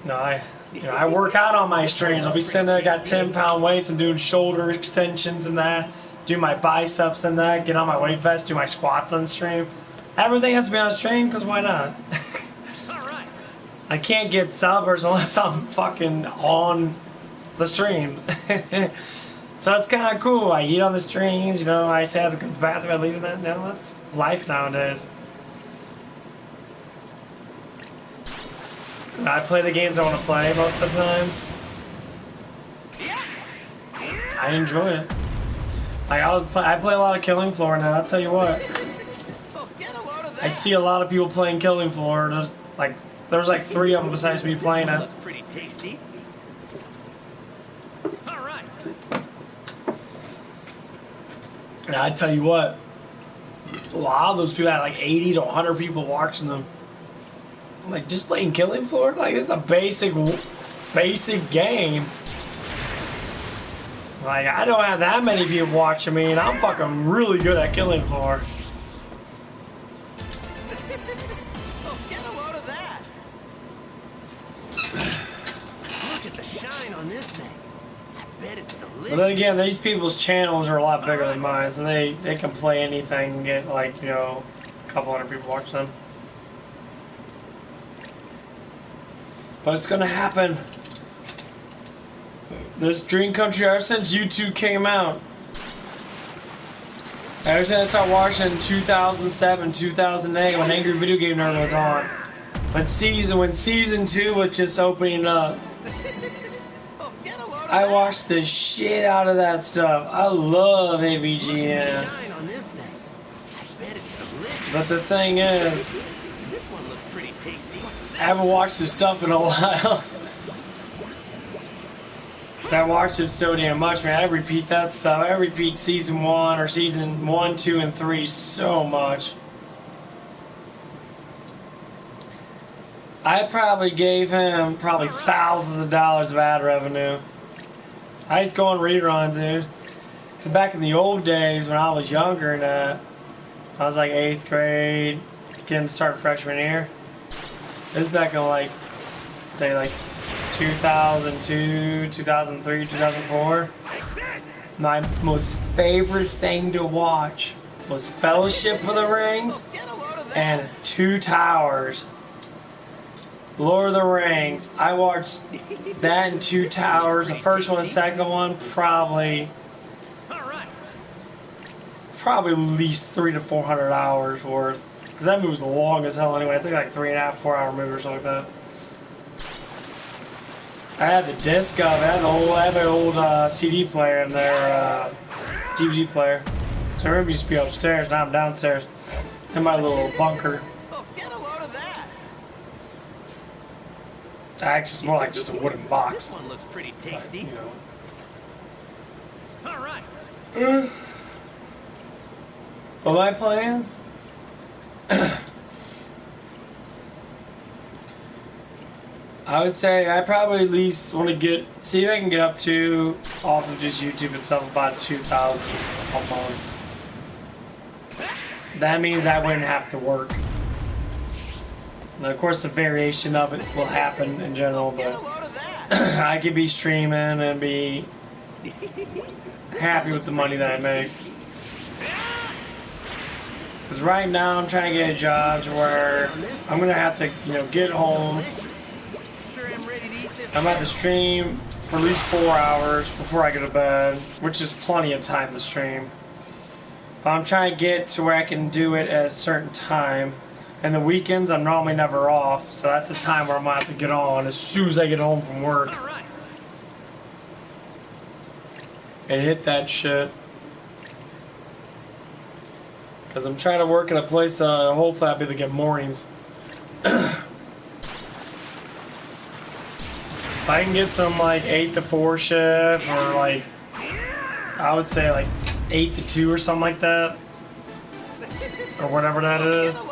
No, I work out on my streams. I'll be sitting there, got 10-pound weights. I'm doing shoulder extensions and that. Do my biceps and that. Get on my weight vest. Do my squats on stream. Everything has to be on stream because why not? I can't get subbers unless I'm fucking on the stream. So it's kind of cool. I eat on the streams, you know. I say I have to go to the bathroom. I leave it that. No, that's life nowadays. I play the games I want to play most of the times. I enjoy it. Like I play a lot of Killing Floor now. I'll tell you what. I see a lot of people playing Killing Floor. There's like 3 of them besides me playing it. Looks pretty tasty. All right. And I tell you what, a lot of those people had like 80 to 100 people watching them. I'm like, just playing Killing Floor? Like, it's a basic game. Like, I don't have that many people watching me, and I'm fucking really good at Killing Floor. Oh, get a load of that. Look at the shine on this thing. I bet it's delicious. But then again, these people's channels are a lot bigger than mine, so they can play anything and get, like, you know, a couple hundred people watch them. But it's gonna happen. This Dream Country, ever since YouTube came out, ever since I started watching in 2007, 2008, when Angry Video Game Nerd was on, when season 2 was just opening up, I watched the shit out of that stuff. I love AVGN. But the thing is, This one looks pretty tasty. I haven't watched this stuff in a while. Cause I watched it so damn much, man. I repeat that stuff. I repeat season 1 or season 1, 2, and 3 so much. I probably gave him thousands of dollars of ad revenue. I used to go on reruns, dude. So back in the old days when I was younger and I was like 8th grade, getting to start freshman year. This is back in like, say like 2002, 2003, 2004. My most favorite thing to watch was Fellowship of the Rings and Two Towers. Lord of the Rings. I watched that and Two Towers. The first one, the second one, probably at least 300 to 400 hours worth. Because that movie was long as hell anyway. It's like 3.5, 4 hour movie or something like that. I had the disc of it. I had the old CD player in there, DVD player. So I remember used to be upstairs, now I'm downstairs in my little bunker. Actually, it's more like just a wooden box. This one looks pretty tasty. You know. All right. Well, my plans? I would say I probably at least want to see if I can get up to, off of just YouTube and stuff, about 2,000 a month. That means I wouldn't have to work. And of course, the variation of it will happen in general, but I could be streaming and be happy with the money that I make. Because right now I'm trying to get a job to where I'm gonna have to, get home. I'm gonna have to stream for at least 4 hours before I go to bed, which is plenty of time to stream. But I'm trying to get to where I can do it at a certain time. And the weekends I'm normally never off, so that's the time where I'm gonna have to get on as soon as I get home from work. And hit that shit. Because I'm trying to work in a place, hopefully I'll be able to get mornings. If I can get some, like, 8 to 4 shift, or, like, I would say, like, 8 to 2 or something like that. Or whatever that is.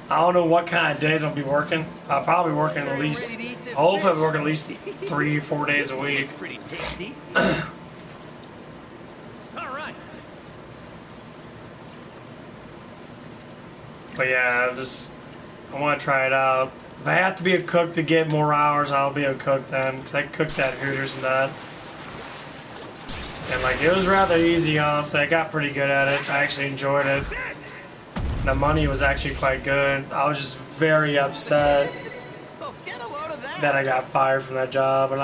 I don't know what kind of days I'll be working. I'll probably be working at least, hopefully I'll be working at least 3 or 4 days a week. But yeah, I want to try it out. If I have to be a cook to get more hours, I'll be a cook then. Because I cooked at Hooters and that. And like, it was rather easy, honestly. I got pretty good at it. I actually enjoyed it. The money was actually quite good. I was just very upset that I got fired from that job. And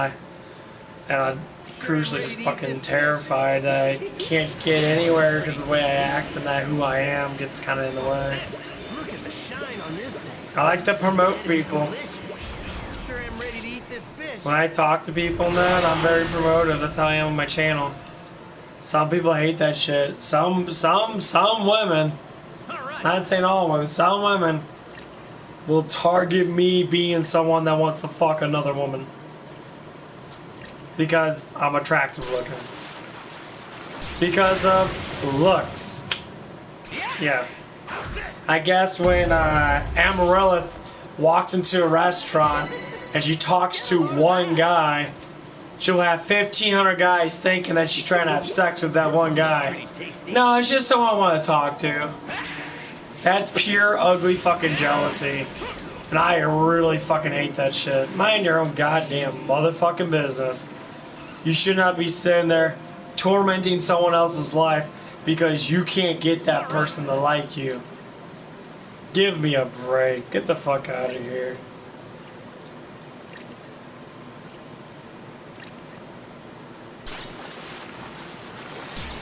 I'm crucially just fucking terrified that I can't get anywhere because of the way I act and that who I am gets kind of in the way. I like to promote people. When I talk to people and that, I'm very promotive. That's how I am on my channel. Some people hate that shit. Some women, not saying all women, some women will target me being someone that wants to fuck another woman. Because I'm attractive looking. Because of looks. Yeah. I guess when Amarilla walks into a restaurant and she talks to one guy, she'll have 1,500 guys thinking that she's trying to have sex with that one guy. No, it's just someone I want to talk to. That's pure ugly fucking jealousy. And I really fucking hate that shit. Mind your own goddamn motherfucking business. You should not be sitting there tormenting someone else's life because you can't get that person to like you. Give me a break. Get the fuck out of here.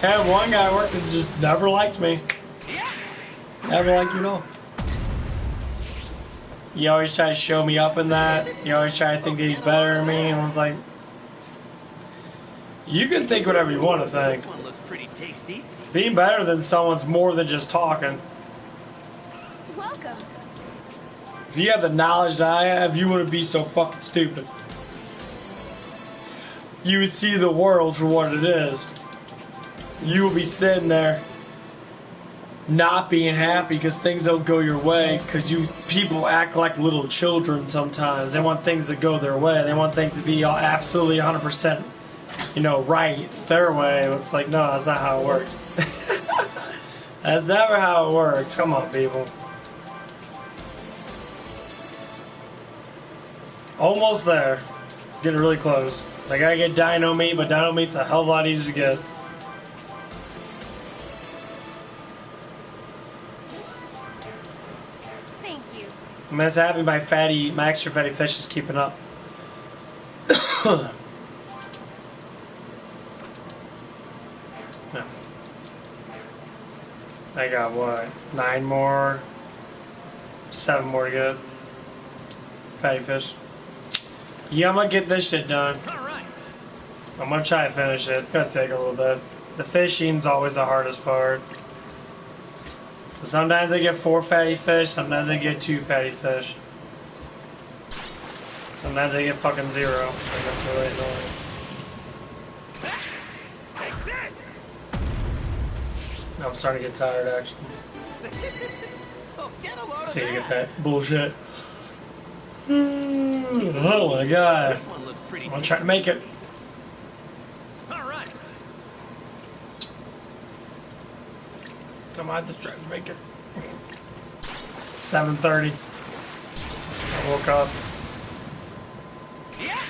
I had one guy work that just never liked me. Never liked me at all. He always tried to show me up in that. He always tried to think that he's better than me. And I was like, you can think whatever you want to think. This one looks pretty tasty. Being better than someone's more than just talking. Welcome. If you have the knowledge that I have, you wouldn't be so fucking stupid. You would see the world for what it is. You will be sitting there not being happy because things don't go your way, because people act like little children sometimes. They want things to go their way. They want things to be absolutely 100%, right their way. It's like, no, that's not how it works. That's never how it works. Come on, people. Almost there. Getting really close. I gotta get dino meat, but dino meat's a hell of a lot easier to get. Thank you. I'm just happy my extra fatty fish is keeping up. No. I got what? 9 more? 7 more to get. Fatty fish. Yeah, I'm gonna get this shit done. I'm gonna try to finish it. It's gonna take a little bit. The fishing's always the hardest part. Sometimes I get 4 fatty fish, sometimes I get 2 fatty fish. Sometimes I get fucking 0. And that's really annoying. I'm starting to get tired, actually. Oh, get a load of See, you get that. that bullshit. Oh my god. This one looks pretty I'm gonna try to make it. All right. Come on, just try to make it. 7:30. I woke up. Yeah.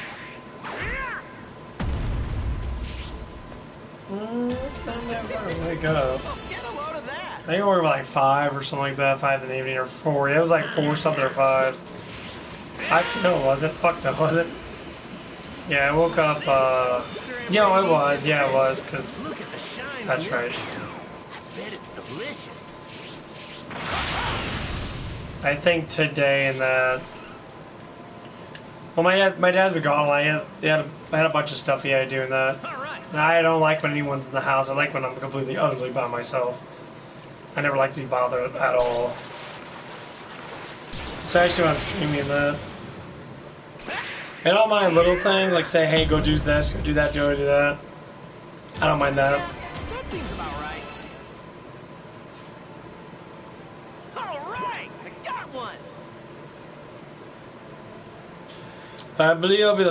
What time did I wake up? Oh, get a load of that. I think I woke up at like 5 or something like that, 5 in the evening, or 4. Yeah, it was like 4 something or 5. Actually, no, it wasn't. Fuck, no, it wasn't. Yeah, I woke up, yeah, it was. Yeah, it was, because Look at the shine on that's this. right. I bet it's delicious. I think today and that. Well, my dad's been gone. I had a bunch of stuff he had to do in that. All right. I don't like when anyone's in the house. I like when I'm completely, utterly by myself. I never like to be bothered at all. Especially when I'm streaming that. And all my little things, like say, hey, go do this, go do that, go do that. I don't mind that. That seems about right. All right, I got one. I believe I'll be the